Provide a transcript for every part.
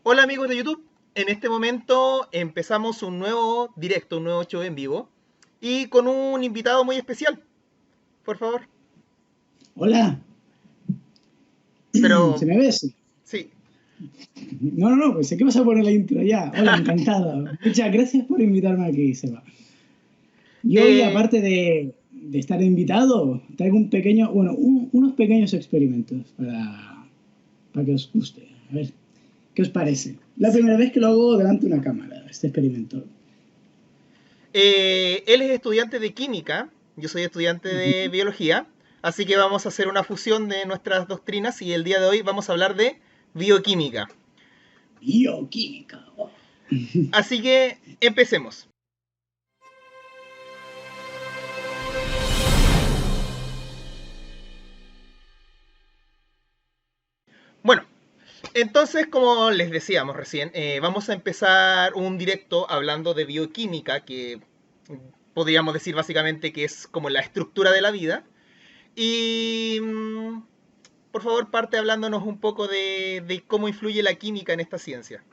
Hola amigos de YouTube, en este momento empezamos un nuevo directo, un nuevo show en vivo y con un invitado muy especial, por favor. Hola, ¿se Pero me ves? sí, No, pues sé que vas a poner la intro ya. Hola, encantado. Muchas gracias por invitarme aquí, Seba. Y hoy, eh, aparte de estar invitado, traigo un pequeño, unos pequeños experimentos para que os guste. A ver, ¿qué os parece? La sí. primera vez que lo hago delante de una cámara, este experimento. Él es estudiante de química, yo soy estudiante de biología, así que vamos a hacer una fusión de nuestras doctrinas y el día de hoy vamos a hablar de bioquímica. Bioquímica. Oh. Así que empecemos. Bueno, entonces, como les decíamos recién, vamos a empezar un directo hablando de bioquímica, que podríamos decir básicamente que es como la estructura de la vida. Y por favor, parte hablándonos un poco de cómo influye la química en esta ciencia.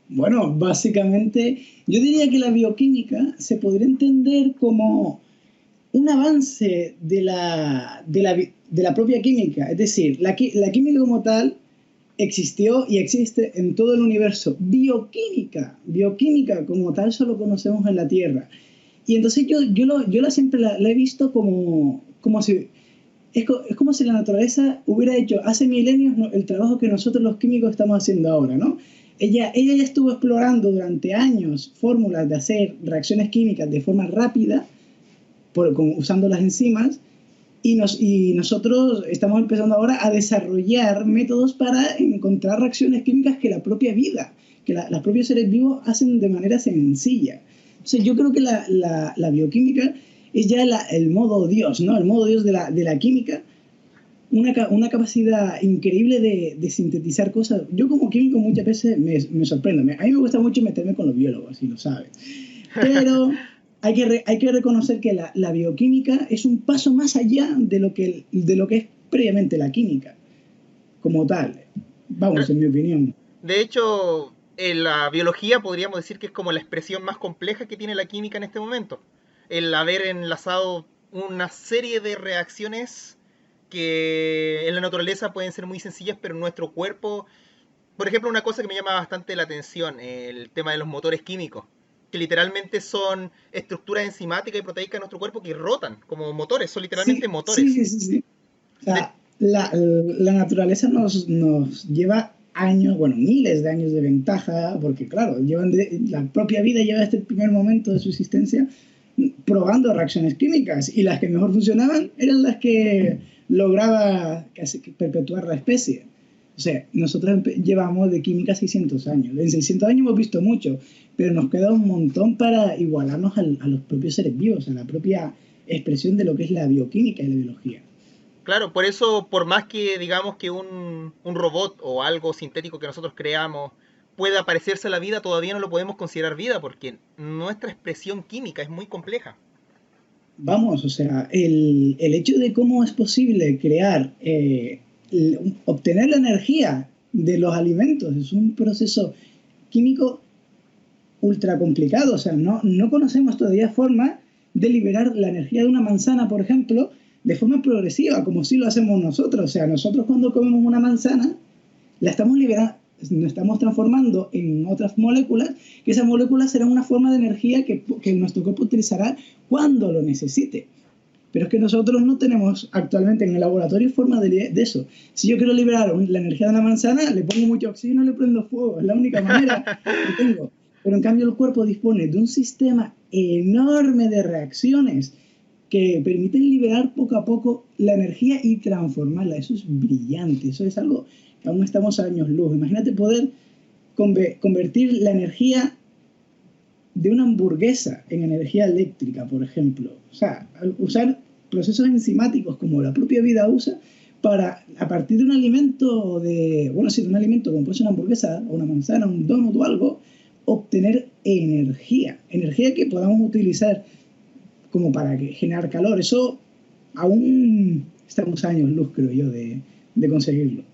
Bueno, básicamente, yo diría que la bioquímica se podría entender como un avance de la propia química. Es decir, la química como tal existió y existe en todo el universo. Bioquímica como tal solo conocemos en la Tierra. Y entonces yo siempre la he visto como si... Es como si la naturaleza hubiera hecho hace milenios, ¿no?, el trabajo que nosotros los químicos estamos haciendo ahora, ¿no? Ella ya estuvo explorando durante años fórmulas de hacer reacciones químicas de forma rápida usando las enzimas, y nosotros estamos empezando ahora a desarrollar métodos para encontrar reacciones químicas que la propia vida, los propios seres vivos hacen de manera sencilla. Entonces yo creo que la bioquímica es ya el modo Dios, ¿no? El modo Dios de la química, una capacidad increíble de sintetizar cosas. Yo como químico muchas veces me sorprendo. A mí me gusta mucho meterme con los biólogos, si lo sabes. Pero hay que reconocer que la bioquímica es un paso más allá de lo que es previamente la química, como tal. Vamos, en mi opinión. De hecho, en la biología podríamos decir que es como la expresión más compleja que tiene la química en este momento. El haber enlazado una serie de reacciones que en la naturaleza pueden ser muy sencillas, pero en nuestro cuerpo, por ejemplo, una cosa que me llama bastante la atención, el tema de los motores químicos, que literalmente son estructuras enzimáticas y proteicas en nuestro cuerpo que rotan como motores, son literalmente motores. Sí. O De, sea, la naturaleza nos lleva años, bueno, miles de años de ventaja, porque claro, la propia vida lleva este primer momento de su existencia probando reacciones químicas, y las que mejor funcionaban eran las que lograba casi que perpetuar la especie. O sea, nosotros llevamos de química 600 años. En 600 años hemos visto mucho, pero nos queda un montón para igualarnos a los propios seres vivos, a la propia expresión de lo que es la bioquímica y la biología. Claro, por eso, por más que digamos que un robot o algo sintético que nosotros creamos pueda parecerse a la vida, todavía no lo podemos considerar vida porque nuestra expresión química es muy compleja. Vamos, o sea, el hecho de cómo es posible crear, obtener la energía de los alimentos es un proceso químico ultra complicado. O sea, no conocemos todavía forma de liberar la energía de una manzana, por ejemplo, de forma progresiva, como si lo hacemos nosotros. O sea, nosotros cuando comemos una manzana, la estamos liberando, nos estamos transformando en otras moléculas, que esas moléculas serán una forma de energía que nuestro cuerpo utilizará cuando lo necesite. Pero es que nosotros no tenemos actualmente en el laboratorio forma de eso. Si yo quiero liberar la energía de una manzana, le pongo mucho oxígeno y le prendo fuego. Es la única manera que tengo. Pero en cambio el cuerpo dispone de un sistema enorme de reacciones que permiten liberar poco a poco la energía y transformarla. Eso es brillante. Eso es algo que aún estamos a años luz. Imagínate poder convertir la energía de una hamburguesa en energía eléctrica, por ejemplo. O sea, usar procesos enzimáticos como la propia vida usa para, a partir de un alimento, de un alimento como puede ser una hamburguesa o una manzana, un donut o algo, obtener energía que podamos utilizar como para generar calor. Eso aún estamos a años luz, creo yo, de conseguirlo.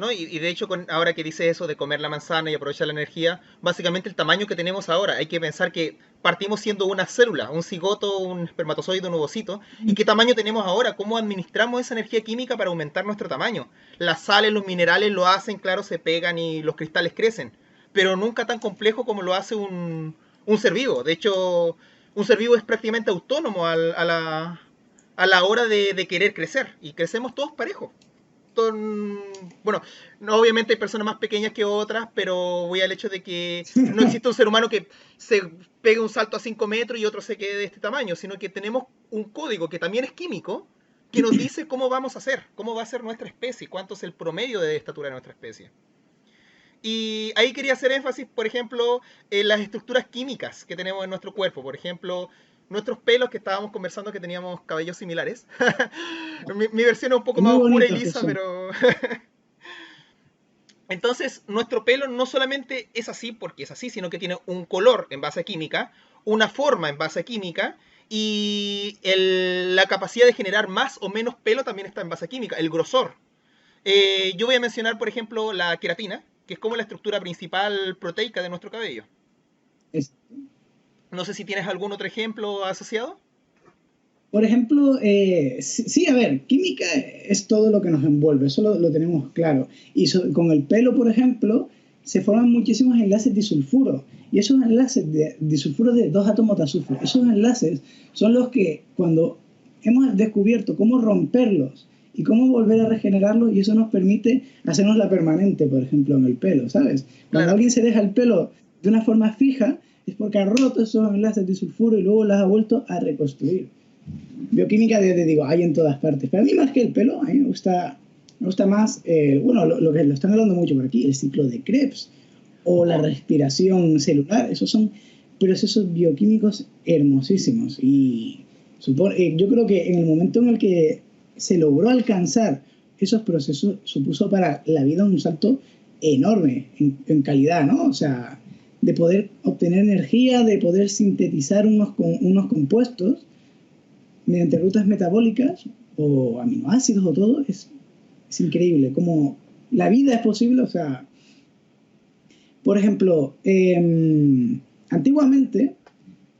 ¿no? Y de hecho, ahora que dice eso de comer la manzana y aprovechar la energía, básicamente el tamaño que tenemos ahora, hay que pensar que partimos siendo una célula, un cigoto, un espermatozoide, un ovocito, y qué tamaño tenemos ahora, cómo administramos esa energía química para aumentar nuestro tamaño. Las sales, los minerales lo hacen, claro, se pegan y los cristales crecen, pero nunca tan complejo como lo hace un ser vivo. De hecho, un ser vivo es prácticamente autónomo a la hora de querer crecer, y crecemos todos parejos. Bueno, no, obviamente hay personas más pequeñas que otras, pero voy al hecho de que no existe un ser humano que se pegue un salto a 5 metros y otro se quede de este tamaño, sino que tenemos un código que también es químico, que nos dice cómo vamos a ser, cómo va a ser nuestra especie, cuánto es el promedio de estatura de nuestra especie. Y ahí quería hacer énfasis, por ejemplo, en las estructuras químicas que tenemos en nuestro cuerpo. Por ejemplo, nuestros pelos, que estábamos conversando que teníamos cabellos similares. Mi versión es un poco Es muy más oscura y bonito lisa, eso. pero... Entonces, nuestro pelo no solamente es así porque es así, sino que tiene un color en base a química, una forma en base a química, y la capacidad de generar más o menos pelo también está en base a química, el grosor. Yo voy a mencionar, por ejemplo, la queratina, que es como la estructura principal proteica de nuestro cabello. Es- No sé si tienes algún otro ejemplo asociado. por ejemplo, sí, sí, a ver, química es todo lo que nos envuelve, eso lo tenemos claro. Y con el pelo, por ejemplo, se forman muchísimos enlaces disulfuros. Y esos enlaces de disulfuros de dos átomos de azufre, esos enlaces son los que cuando hemos descubierto cómo romperlos y cómo volver a regenerarlos, y eso nos permite hacernos la permanente, por ejemplo, en el pelo, ¿sabes? Cuando Claro, alguien se deja el pelo de una forma fija, es porque ha roto esos enlaces disulfuro y luego los ha vuelto a reconstruir. Bioquímica, te digo, hay en todas partes. Pero a mí más que el pelo, a mí me gusta más, bueno, lo que lo están hablando mucho por aquí, el ciclo de Krebs o la oh, respiración celular. Esos son procesos bioquímicos hermosísimos. Y yo creo que en el momento en el que se logró alcanzar esos procesos, supuso para la vida un salto enorme en calidad, ¿no? O sea, de poder obtener energía, de poder sintetizar unos compuestos mediante rutas metabólicas o aminoácidos o todo, es increíble. Como la vida es posible, o sea, por ejemplo, antiguamente,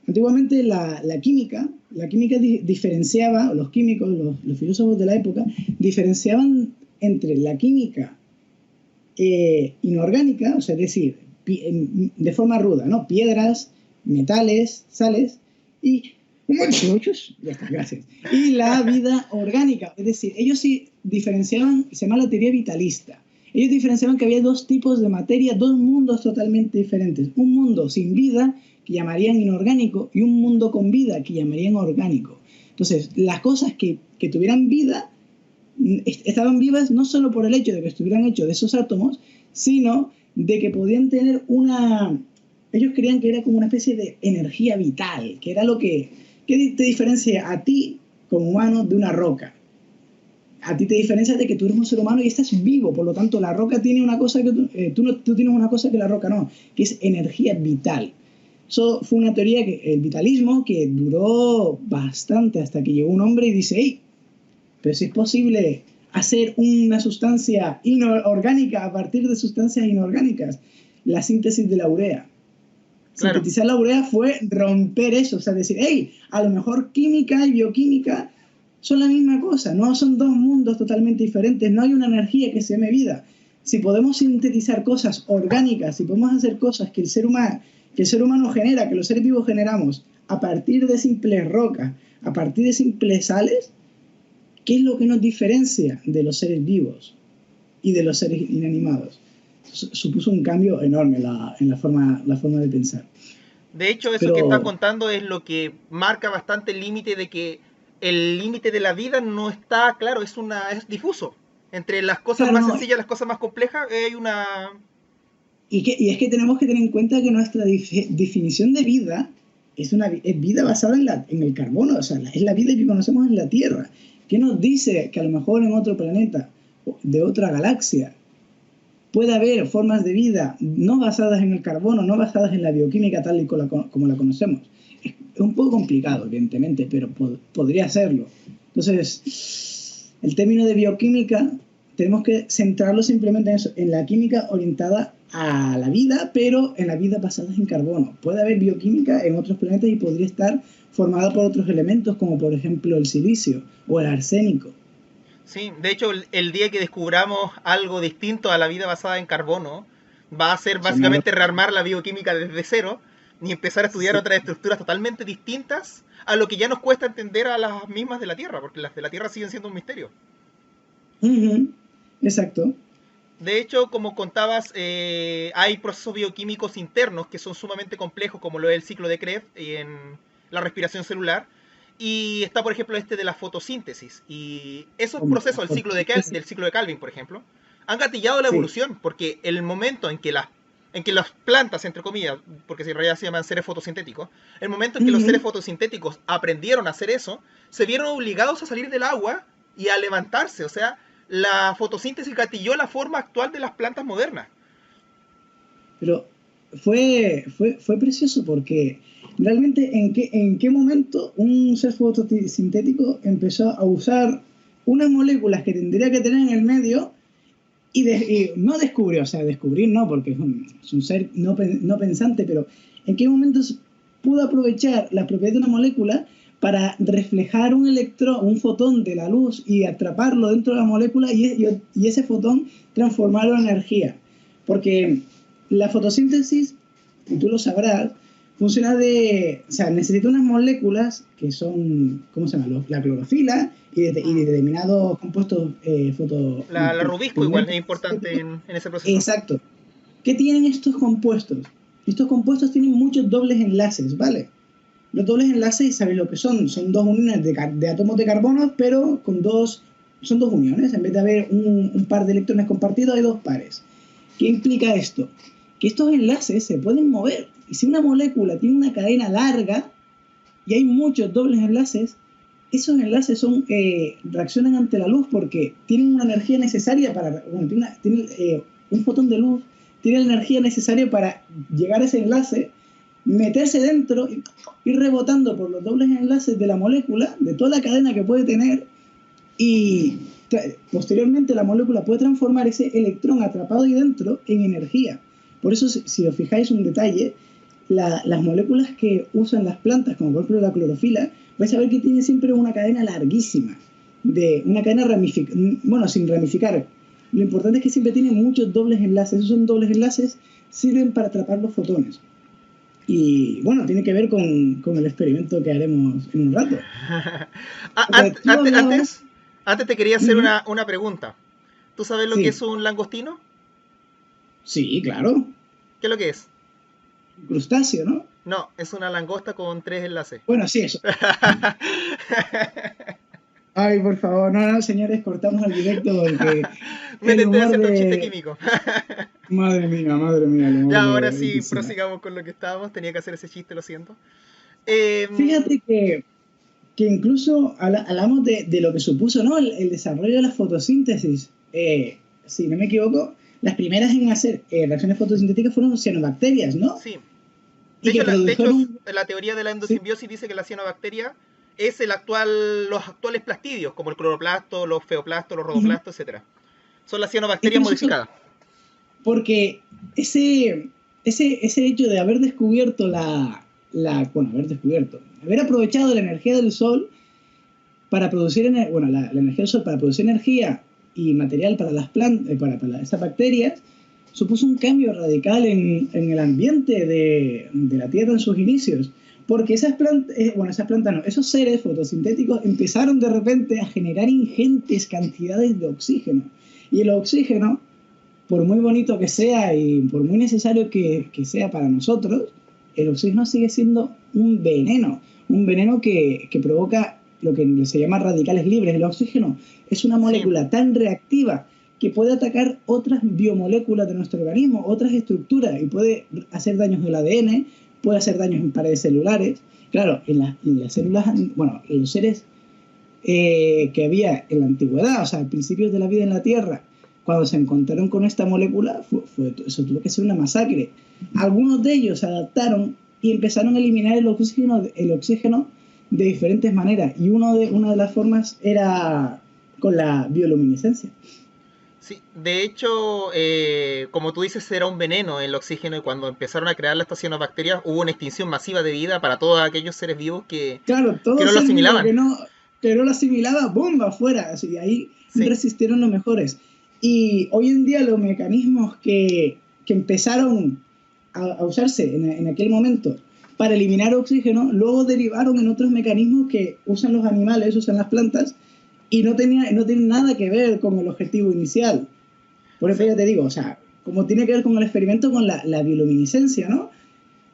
antiguamente la química diferenciaba, los químicos, los filósofos de la época, diferenciaban entre la química inorgánica, o sea, es decir, de forma ruda, ¿no? Piedras, metales, sales, y muchos, ya está, gracias. Y la vida orgánica, es decir, ellos sí diferenciaban, se llama la teoría vitalista. Ellos diferenciaban que había dos tipos de materia, dos mundos totalmente diferentes. Un mundo sin vida, que llamarían inorgánico, y un mundo con vida, que llamarían orgánico. Entonces, las cosas que tuvieran vida estaban vivas no solo por el hecho de que estuvieran hechos de esos átomos, sino de que podían tener una... Ellos creían que era como una especie de energía vital, que era lo que te diferencia a ti como humano de una roca. A ti te diferencia de que tú eres un ser humano y estás vivo, por lo tanto la roca tiene una cosa que tú tienes una cosa que la roca no, que es energía vital. Eso fue una teoría, el vitalismo, que duró bastante hasta que llegó un hombre y dice, hey, pero si es posible hacer una sustancia inorgánica a partir de sustancias inorgánicas, la síntesis de la urea. claro. Sintetizar la urea fue romper eso, o sea, decir, hey, a lo mejor química y bioquímica son la misma cosa, no son dos mundos totalmente diferentes, no hay una energía que se llame vida. Si podemos sintetizar cosas orgánicas, si podemos hacer cosas que el ser humano genera, que los seres vivos generamos, a partir de simples rocas, a partir de simples sales, ¿qué es lo que nos diferencia de los seres vivos y de los seres inanimados? Supuso un cambio enorme la forma de pensar. De hecho, eso que está Pero, contando es lo que marca bastante el límite de que el límite de la vida no está claro, es difuso. Entre las cosas claro, más no. sencillas y las cosas más complejas hay una... Y es que tenemos que tener en cuenta que nuestra definición de vida es vida basada en el carbono, o sea, es la vida que conocemos en la Tierra. ¿Qué nos dice que a lo mejor en otro planeta, de otra galaxia, puede haber formas de vida no basadas en el carbono, no basadas en la bioquímica tal y como la conocemos? Es un poco complicado, evidentemente, pero podría serlo. Entonces, el término de bioquímica tenemos que centrarlo simplemente en eso, en la química orientada a la vida, pero en la vida basada en carbono. Puede haber bioquímica en otros planetas y podría estar formada por otros elementos, como por ejemplo el silicio o el arsénico. Sí, de hecho, el día que descubramos algo distinto a la vida basada en carbono, va a ser Es una básicamente locura. rearmar la bioquímica desde cero y empezar a estudiar Sí. otras estructuras totalmente distintas a lo que ya nos cuesta entender a las mismas de la Tierra, porque las de la Tierra siguen siendo un misterio. Ujú. Exacto. De hecho, como contabas, hay procesos bioquímicos internos que son sumamente complejos, como lo es el ciclo de Krebs y en la respiración celular. Y está, por ejemplo, este de la fotosíntesis. Y esos Hombre, la procesos fotosíntesis. del ciclo de Calvin, por ejemplo, han gatillado la Sí. evolución, porque el momento en que las plantas, entre comillas, porque en realidad se llaman seres fotosintéticos, el momento en que los seres Ujú. fotosintéticos aprendieron a hacer eso, se vieron obligados a salir del agua y a levantarse. O sea, la fotosíntesis gatilló la forma actual de las plantas modernas. Pero fue precioso porque realmente en qué momento un ser fotosintético empezó a usar unas moléculas que tendría que tener en el medio y no descubrió, o sea, descubrir no, porque es un ser no pensante, pero en qué momento pudo aprovechar las propiedades de una molécula para reflejar un electrón, un fotón de la luz y atraparlo dentro de la molécula y ese fotón transformarlo en energía. Porque la fotosíntesis, y tú lo sabrás, funciona o sea, necesita unas moléculas que son, ¿cómo se llama? La clorofila y Mm. determinados compuestos La rubisco igual es pigmentos importante sintéticos. en ese proceso. Exacto. ¿Qué tienen estos compuestos? Estos compuestos tienen muchos dobles enlaces, ¿vale? Los dobles enlaces, ¿sabéis lo que son? Son dos uniones de átomos de carbono, pero son dos uniones. En vez de haber un par de electrones compartidos, hay dos pares. ¿Qué implica esto? Que estos enlaces se pueden mover. Y si una molécula tiene una cadena larga y hay muchos dobles enlaces, esos enlaces reaccionan ante la luz porque tienen una energía necesaria para... Bueno, un fotón de luz tiene la energía necesaria para llegar a ese enlace, meterse dentro, ir rebotando por los dobles enlaces de la molécula, de toda la cadena que puede tener, y posteriormente la molécula puede transformar ese electrón atrapado ahí dentro en energía. Por eso, si os fijáis un detalle, las moléculas que usan las plantas, como por ejemplo la clorofila, vais a ver que tiene siempre una cadena larguísima, de una cadena bueno, sin ramificar. Lo importante es que siempre tiene muchos dobles enlaces. Esos son dobles enlaces, sirven para atrapar los fotones. Y bueno, tiene que ver con el experimento que haremos en un rato. O sea, tú hablabas... Antes te quería Uh hacer -huh. una pregunta. ¿Tú sabes lo que es Sí, un langostino? sí, claro. ¿Qué es lo que es? Un crustáceo, ¿no? No, es una langosta con tres enlaces. Bueno, sí, eso. Ay, por favor, no, no, señores, cortamos el directo porque Me el estoy humor haciendo un chiste de... químico. Madre mía, el humor Ya, ahora de sí, piscina. prosigamos con lo que estábamos. Tenía que hacer ese chiste, lo siento. Fíjate que incluso hablamos de lo que supuso, ¿no? El desarrollo de la fotosíntesis. Si no me equivoco, las primeras en hacer reacciones fotosintéticas fueron cianobacterias, ¿no? Sí. Y que De hecho, produjeron... la teoría de la Sí, endosimbiosis dice que la cianobacteria es los actuales plastidios, como el cloroplasto, los feoplastos, los ujú. rodoplastos, etcétera. Son las Es cianobacterias precioso modificadas. porque ese hecho de haber descubierto bueno, haber aprovechado la energía del sol para producir, bueno, la energía del sol para producir energía y material para las plantas, para esas bacterias, supuso un cambio radical en el ambiente de la Tierra en sus inicios. Porque esas plantas no, esos seres fotosintéticos empezaron de repente a generar ingentes cantidades de oxígeno. Y el oxígeno, por muy bonito que sea y por muy necesario que sea para nosotros, el oxígeno sigue siendo un veneno que provoca lo que se llama radicales libres. El oxígeno es una Sí, molécula tan reactiva que puede atacar otras biomoléculas de nuestro organismo, otras estructuras, y puede hacer daños al ADN, puede hacer daños en paredes celulares. Claro, en las células, bueno, en los seres que había en la antigüedad, o sea, a principios de la vida en la Tierra, cuando se encontraron con esta molécula, eso tuvo que ser una masacre. Algunos de ellos se adaptaron y empezaron a eliminar el oxígeno de diferentes maneras. Y una de las formas era con la bioluminiscencia. Sí, de hecho, como tú dices, era un veneno el oxígeno y cuando empezaron a crear las cianobacterias hubo una extinción masiva de vida para todos aquellos seres vivos Claro, que todo no lo ser vivo asimilaban. que no lo asimilaba, ¡bomba! Afuera. Así, ahí Sí, resistieron los mejores. Y hoy en día los mecanismos que empezaron a usarse en aquel momento para eliminar oxígeno, luego derivaron en otros mecanismos que usan los animales, usan las plantas, y no tienen nada que ver con el objetivo inicial. Por eso sí, ya te digo, o sea, como tiene que ver con el experimento con la bioluminiscencia, ¿no?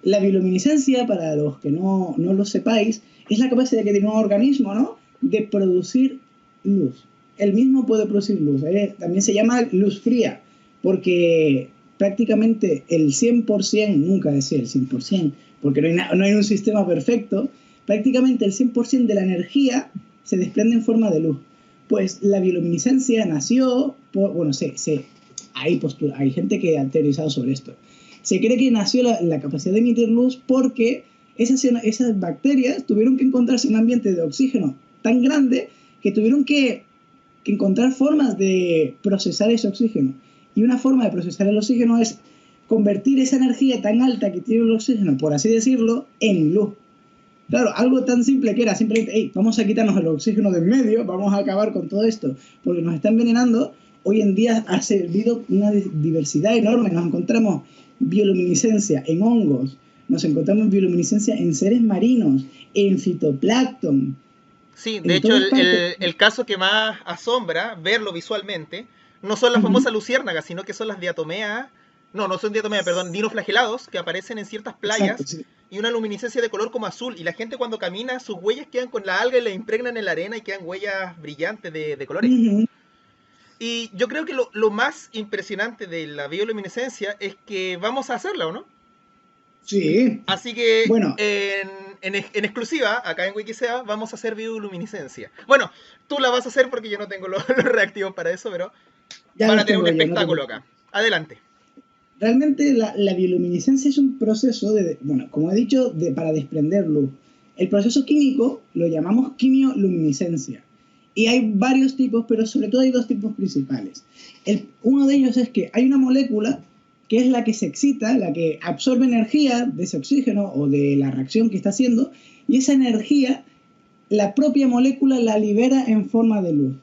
La bioluminiscencia, para los que no lo sepáis, es la capacidad que tiene un organismo, ¿no? De producir luz. Él mismo puede producir luz. También se llama luz fría, porque prácticamente el 100%, nunca decía el 100%, porque no hay un sistema perfecto, prácticamente el 100% de la energía se desprende en forma de luz. Pues la bioluminiscencia nació, bueno, hay gente que ha teorizado sobre esto. Se cree que nació la capacidad de emitir luz porque esas bacterias tuvieron que encontrarse en un ambiente de oxígeno tan grande que tuvieron que encontrar formas de procesar ese oxígeno. Y una forma de procesar el oxígeno es convertir esa energía tan alta que tiene el oxígeno, por así decirlo, en luz. Claro, algo tan simple que era simplemente, hey, vamos a quitarnos el oxígeno de en medio, vamos a acabar con todo esto, porque nos está envenenando, hoy en día ha servido una diversidad enorme. Nos encontramos bioluminiscencia en hongos, nos encontramos bioluminiscencia en seres marinos, en fitoplancton, sí. De en hecho, todas partes. el caso que más asombra verlo visualmente no son las Uh -huh. famosas luciérnagas, sino que son las diatomeas, no son diatomeas, perdón, dinoflagelados que aparecen en ciertas Exacto, playas sí. y una luminiscencia de color como azul. Y la gente cuando camina, sus huellas quedan con la alga y la impregnan en la arena y quedan huellas brillantes de Uh colores. -huh. Y yo creo que lo más impresionante de la bioluminiscencia es que vamos a hacerla, ¿o no? Sí. Así que Bueno, en exclusiva, acá en Wikisea, vamos a hacer bioluminiscencia. Bueno, tú la vas a hacer porque yo no tengo los reactivos para eso, pero ya van a los tener un tengo yo, no te espectáculo preocupes. acá. Adelante. Realmente la bioluminiscencia es un proceso bueno, como he dicho, para desprender luz. El proceso químico lo llamamos quimioluminiscencia. Y hay varios tipos, pero sobre todo hay dos tipos principales. Uno de ellos es que hay una molécula que es la que se excita, la que absorbe energía de ese oxígeno o de la reacción que está haciendo, y esa energía, la propia molécula la libera en forma de luz,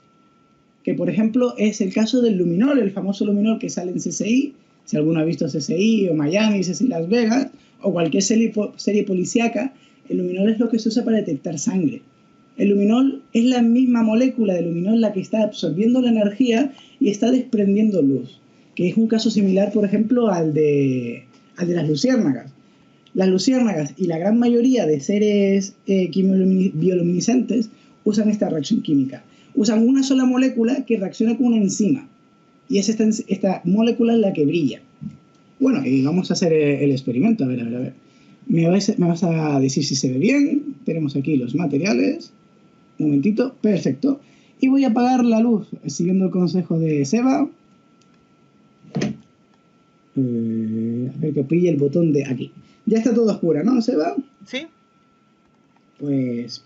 que por ejemplo es el caso del luminol, el famoso luminol que sale en CSI. Si alguno ha visto CSI o Miami, CSI Las Vegas o cualquier serie policíaca, el luminol es lo que se usa para detectar sangre. El luminol es la misma molécula de luminol la que está absorbiendo la energía y está desprendiendo luz, que es un caso similar, por ejemplo, al de las luciérnagas. Las luciérnagas y la gran mayoría de seres bioluminiscentes usan esta reacción química. Usan una sola molécula que reacciona con una enzima. Y es esta molécula la que brilla. Bueno, y vamos a hacer el experimento. A ver, a ver, a ver. Me vas a decir si se ve bien. Tenemos aquí los materiales. Un momentito. Perfecto. Y voy a apagar la luz, siguiendo el consejo de Seba. A ver que pille el botón de aquí. Ya está todo oscura, ¿no, Seba? ¿Sí? Pues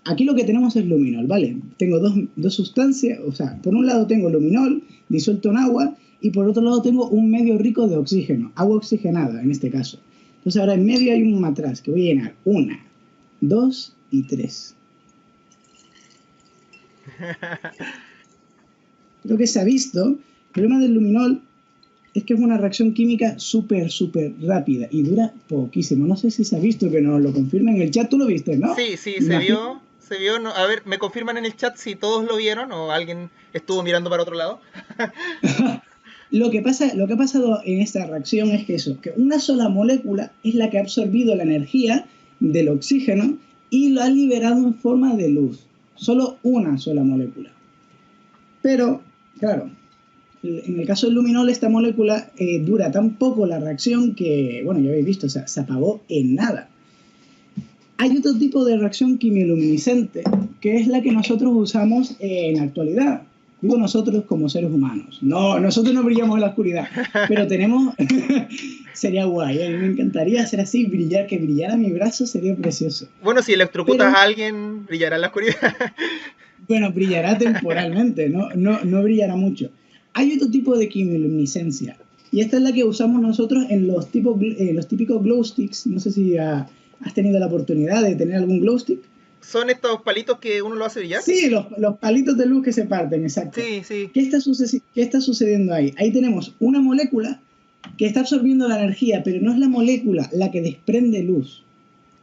aquí lo que tenemos es luminol, ¿vale? Tengo dos sustancias, o sea, por un lado tengo luminol disuelto en agua y por otro lado tengo un medio rico de oxígeno, agua oxigenada en este caso. Entonces ahora en medio hay un matraz que voy a llenar 1, 2 y 3. Creo que se ha visto. El problema del luminol es que es una reacción química súper rápida y dura poquísimo. No sé si se ha visto, que nos lo confirma en el chat. Tú lo viste, ¿no? Sí, sí, Me se imagino. vio. Se vio. No, a ver, me confirman en el chat si todos lo vieron o alguien estuvo mirando para otro lado. Lo que ha pasado en esta reacción es que una sola molécula es la que ha absorbido la energía del oxígeno y lo ha liberado en forma de luz. Solo una sola molécula. Pero, claro, en el caso del luminol, esta molécula dura tan poco la reacción que, bueno, ya habéis visto, o sea, se apagó en nada. Hay otro tipo de reacción quimioluminiscente, que es la que nosotros usamos en la actualidad. Digo nosotros como seres humanos. No, nosotros no brillamos en la oscuridad, pero tenemos... sería guay, a mí me encantaría hacer así, que brillara mi brazo, sería precioso. Bueno, si electrocutas Pero, a alguien, brillará en la oscuridad. bueno, brillará temporalmente, no brillará mucho. Hay otro tipo de quimioluminiscencia, y esta es la que usamos nosotros en los típicos glow sticks. No sé si has tenido la oportunidad de tener algún glow stick. ¿Son estos palitos que uno lo hace brillar? Sí, los palitos de luz que se parten, exacto. Sí, sí. ¿Qué está sucediendo ahí? Ahí tenemos una molécula que está absorbiendo la energía, pero no es la molécula la que desprende luz.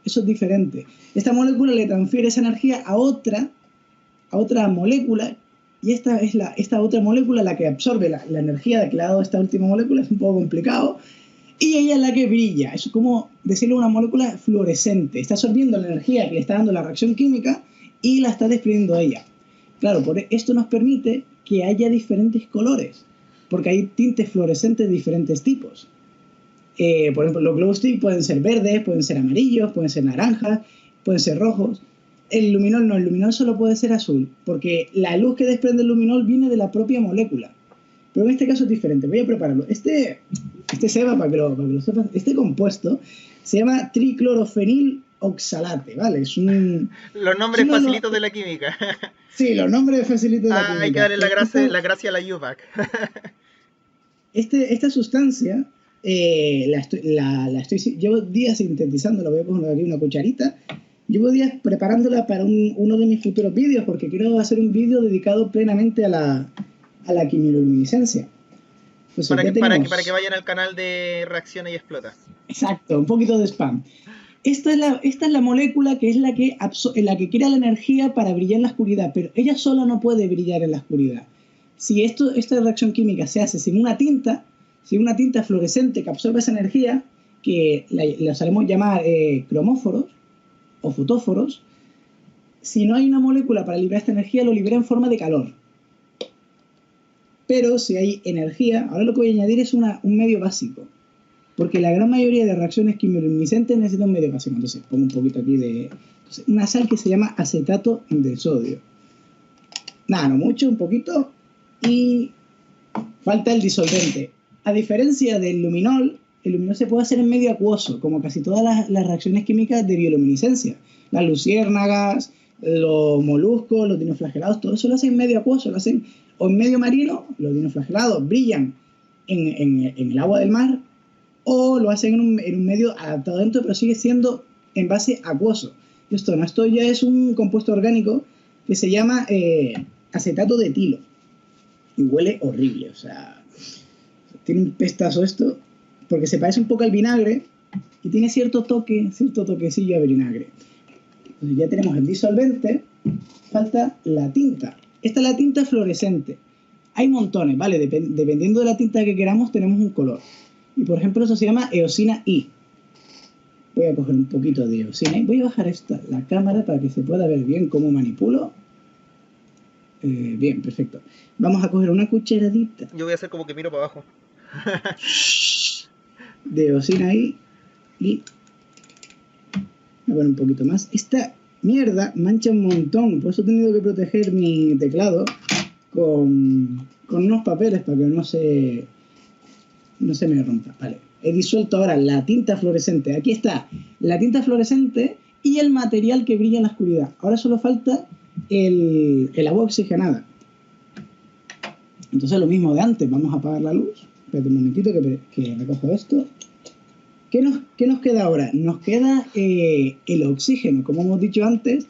Eso es diferente. Esta molécula le transfiere esa energía a otra molécula, y esta otra molécula la que absorbe la energía que le ha dado esta última molécula. Es un poco complicado. Y ella es la que brilla. Es como decirle una molécula fluorescente. Está absorbiendo la energía que le está dando la reacción química y la está desprendiendo a ella. Claro, esto nos permite que haya diferentes colores, porque hay tintes fluorescentes de diferentes tipos. Por ejemplo, los glow sticks pueden ser verdes, pueden ser amarillos, pueden ser naranjas, pueden ser rojos. El luminol no, el luminol solo puede ser azul, porque la luz que desprende el luminol viene de la propia molécula. Pero en este caso es diferente. Voy a prepararlo. Este Seba, para que lo sepas, este compuesto se llama triclorofenil oxalate, ¿vale? Los nombres facilitos de la química. Sí, los nombres facilitos de la química. Hay que darle la gracia a la UVAC. Esta sustancia llevo días sintetizándola. Voy a poner aquí una cucharita. Llevo días preparándola para uno de mis futuros vídeos, porque quiero hacer un vídeo dedicado plenamente a la quimioluminiscencia. Entonces, para que vayan al canal de Reacciona y Explota. Exacto, un poquito de spam. Esta es la molécula que es la que crea la energía para brillar en la oscuridad, pero ella sola no puede brillar en la oscuridad. Si esta reacción química se hace sin una tinta fluorescente que absorbe esa energía, que la solemos llamar cromóforos o fotóforos, si no hay una molécula para liberar esta energía, lo libera en forma de calor. Pero si hay energía, ahora lo que voy a añadir es un medio básico, porque la gran mayoría de reacciones quimioluminiscentes necesitan un medio básico. Entonces pongo un poquito aquí de una sal que se llama acetato de sodio. Nada, no mucho, un poquito. Y falta el disolvente. A diferencia del luminol, el luminol se puede hacer en medio acuoso, como casi todas las reacciones químicas de bioluminiscencia. Las luciérnagas, los moluscos, los dinoflagelados, todo eso lo hacen en medio acuoso, lo hacen o en medio marino. Los dinoflagelados brillan en el agua del mar, o lo hacen en un medio adaptado dentro, pero sigue siendo en base acuoso. Esto ya es un compuesto orgánico que se llama acetato de etilo, y huele horrible. O sea, tiene un pestazo esto, porque se parece un poco al vinagre y tiene cierto toquecillo a vinagre. Entonces ya tenemos el disolvente, falta la tinta. Esta es la tinta fluorescente. Hay montones, ¿vale? Dependiendo de la tinta que queramos, tenemos un color. Y por ejemplo, eso se llama eosina I. Voy a coger un poquito de eosina I. Voy a bajar la cámara para que se pueda ver bien cómo manipulo. Bien, perfecto. Vamos a coger una cucharadita. Yo voy a hacer como que miro para abajo. De eosina I. Y voy a poner un poquito más. Esta mierda mancha un montón. Por eso he tenido que proteger mi teclado con unos papeles para que no se me rompa. Vale. He disuelto ahora la tinta fluorescente. Aquí está la tinta fluorescente y el material que brilla en la oscuridad. Ahora solo falta el agua oxigenada. Entonces lo mismo de antes. Vamos a apagar la luz. Espérate un momentito que recojo esto. ¿Qué nos queda ahora? Nos queda el oxígeno. Como hemos dicho antes,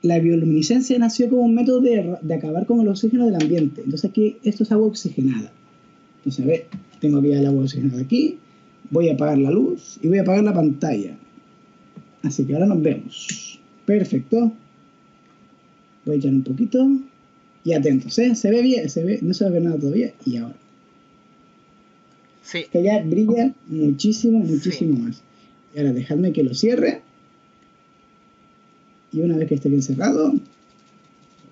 la bioluminiscencia nació como un método de acabar con el oxígeno del ambiente. Entonces aquí esto es agua oxigenada. Entonces, a ver, tengo aquí el agua oxigenada aquí. Voy a apagar la luz y voy a apagar la pantalla. Así que ahora nos vemos. Perfecto. Voy a echar un poquito. Y atentos, ¿eh? Se ve bien, no se va a ver nada todavía. Y ahora. Sí. Que ya brilla muchísimo más. Y ahora dejadme que lo cierre. Y una vez que esté bien cerrado...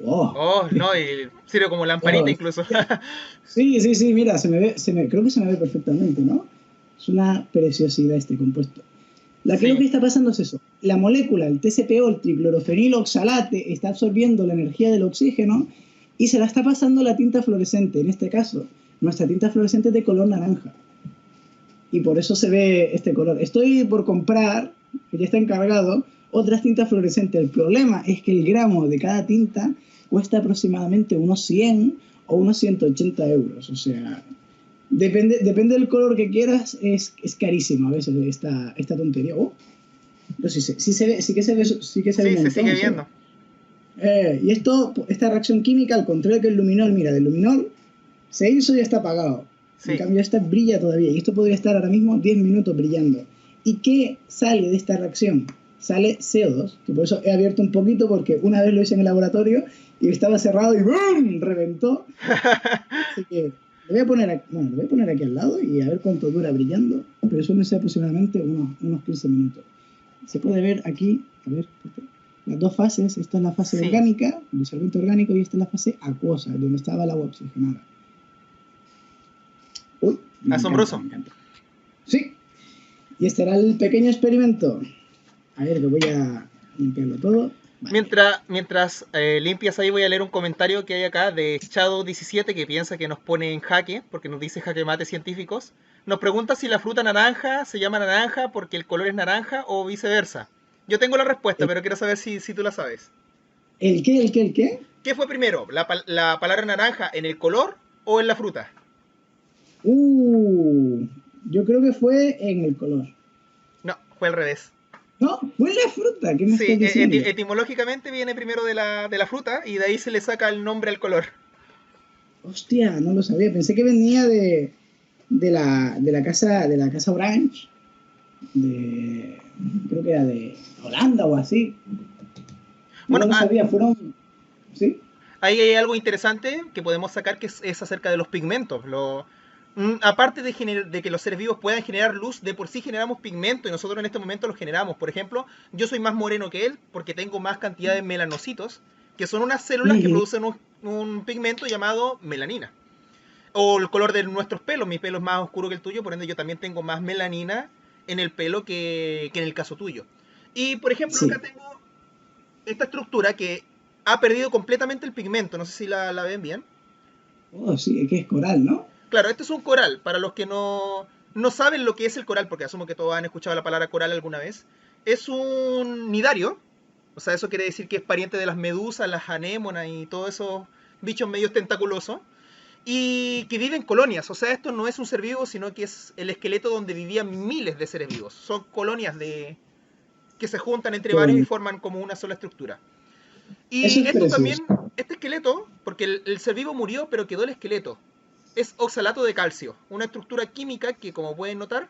¡Oh! No, y sirve como lamparita incluso. Sí, mira, creo que se me ve perfectamente, ¿no? Es una preciosidad este compuesto. Lo que está pasando es eso. La molécula, el TCPO, el triclorofenil oxalate, está absorbiendo la energía del oxígeno y se la está pasando la tinta fluorescente. En este caso, nuestra tinta fluorescente es de color naranja. Y por eso se ve este color. Estoy por comprar, que ya está encargado, otras tintas fluorescentes. El problema es que el gramo de cada tinta cuesta aproximadamente unos 100 o unos 180 euros. O sea, depende del color que quieras, es carísimo a veces esta tontería. Oh, no, sí se ve, sí que se ve Sí, un se montón. sigue ¿Sí? viendo. Y esta reacción química, al contrario que el luminol, mira, del luminol se hizo y está apagado. En Sí. cambio, esta brilla todavía. Y esto podría estar ahora mismo 10 minutos brillando. ¿Y qué sale de esta reacción? Sale CO2, que por eso he abierto un poquito, porque una vez lo hice en el laboratorio y estaba cerrado y ¡boom! Reventó. Así que lo voy a poner aquí al lado y a ver cuánto dura brillando. Pero suelen ser aproximadamente unos 15 minutos. Se puede ver aquí, a ver, las dos fases. Esta es la fase Sí. orgánica, el disolvente orgánico, y esta es la fase acuosa, donde estaba el agua oxigenada. Uy, Asombroso. me encanta. Sí, y este era el pequeño experimento. A ver, que voy a limpiarlo todo. Vale. Mientras limpias ahí, voy a leer un comentario que hay acá de Shadow17, que piensa que nos pone en jaque, porque nos dice jaque mate científicos. Nos pregunta si la fruta naranja se llama naranja porque el color es naranja o viceversa. Yo tengo la respuesta, ¿El, pero quiero saber si tú la sabes. el qué? ¿El qué? ¿El qué? ¿Qué fue primero? ¿La palabra naranja en el color o en la fruta? Yo creo que fue en el color. No, fue al revés. No, fue en la fruta. ¿Qué me Sí, estás diciendo? etimológicamente viene primero de la fruta y de ahí se le saca el nombre al color. Hostia, no lo sabía. Pensé que venía de la casa Orange. Creo que era de Holanda o así. No Bueno, lo sabía, fueron... ¿Sí? ahí hay algo interesante que podemos sacar que es acerca de los pigmentos. Aparte de que los seres vivos puedan generar luz, de por sí generamos pigmento y nosotros en este momento los generamos. Por ejemplo, yo soy más moreno que él porque tengo más cantidad de melanocitos, que son unas células que producen un pigmento llamado melanina. O el color de nuestros pelos. Mi pelo es más oscuro que el tuyo, por ende yo también tengo más melanina en el pelo que en el caso tuyo. Y por ejemplo, acá Sí. tengo esta estructura que ha perdido completamente el pigmento. No sé si la ven bien. Oh, sí, es que es coral, ¿no? Claro, este es un coral. Para los que no saben lo que es el coral, porque asumo que todos han escuchado la palabra coral alguna vez, es un nidario. O sea, eso quiere decir que es pariente de las medusas, las anémonas y todos esos bichos medios tentaculosos. Y que vive en colonias. O sea, esto no es un ser vivo, sino que es el esqueleto donde vivían miles de seres vivos. Son colonias que se juntan entre Qué varios y bonito. forman como una sola estructura. Eso Y es esto también, precioso. este esqueleto, porque el ser vivo murió, pero quedó el esqueleto, es oxalato de calcio, una estructura química que, como pueden notar,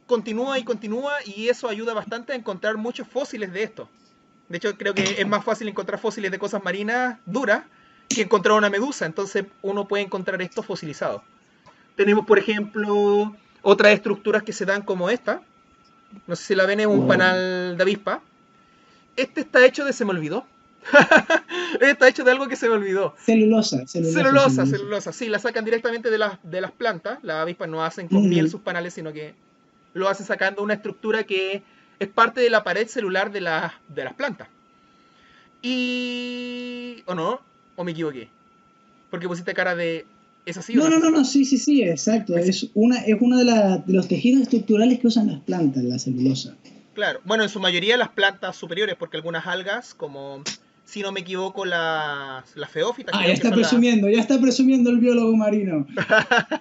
continúa y continúa, y eso ayuda bastante a encontrar muchos fósiles de esto. De hecho, creo que es más fácil encontrar fósiles de cosas marinas duras que encontrar una medusa, entonces uno puede encontrar esto fosilizado. Tenemos, por ejemplo, otras estructuras que se dan como esta. No sé si la ven, es un panal de avispa. Este está hecho de... Se me olvidó. Está hecho de algo que se me olvidó. Celulosa. Celulosa. Sí, la sacan directamente de las plantas. Las avispas no hacen con miel Ujú. sus panales, sino que lo hacen sacando una estructura que es parte de la pared celular de las plantas. Y... ¿O no? ¿O me equivoqué? Porque pusiste cara de... ¿Es así o no es así? No, sí, exacto. ¿Ves? Es uno de los tejidos estructurales que usan las plantas, la celulosa. Claro. Bueno, en su mayoría las plantas superiores, porque algunas algas, como... Si no me equivoco, las feófitas, Ah, creo que son las... ya está presumiendo el biólogo marino.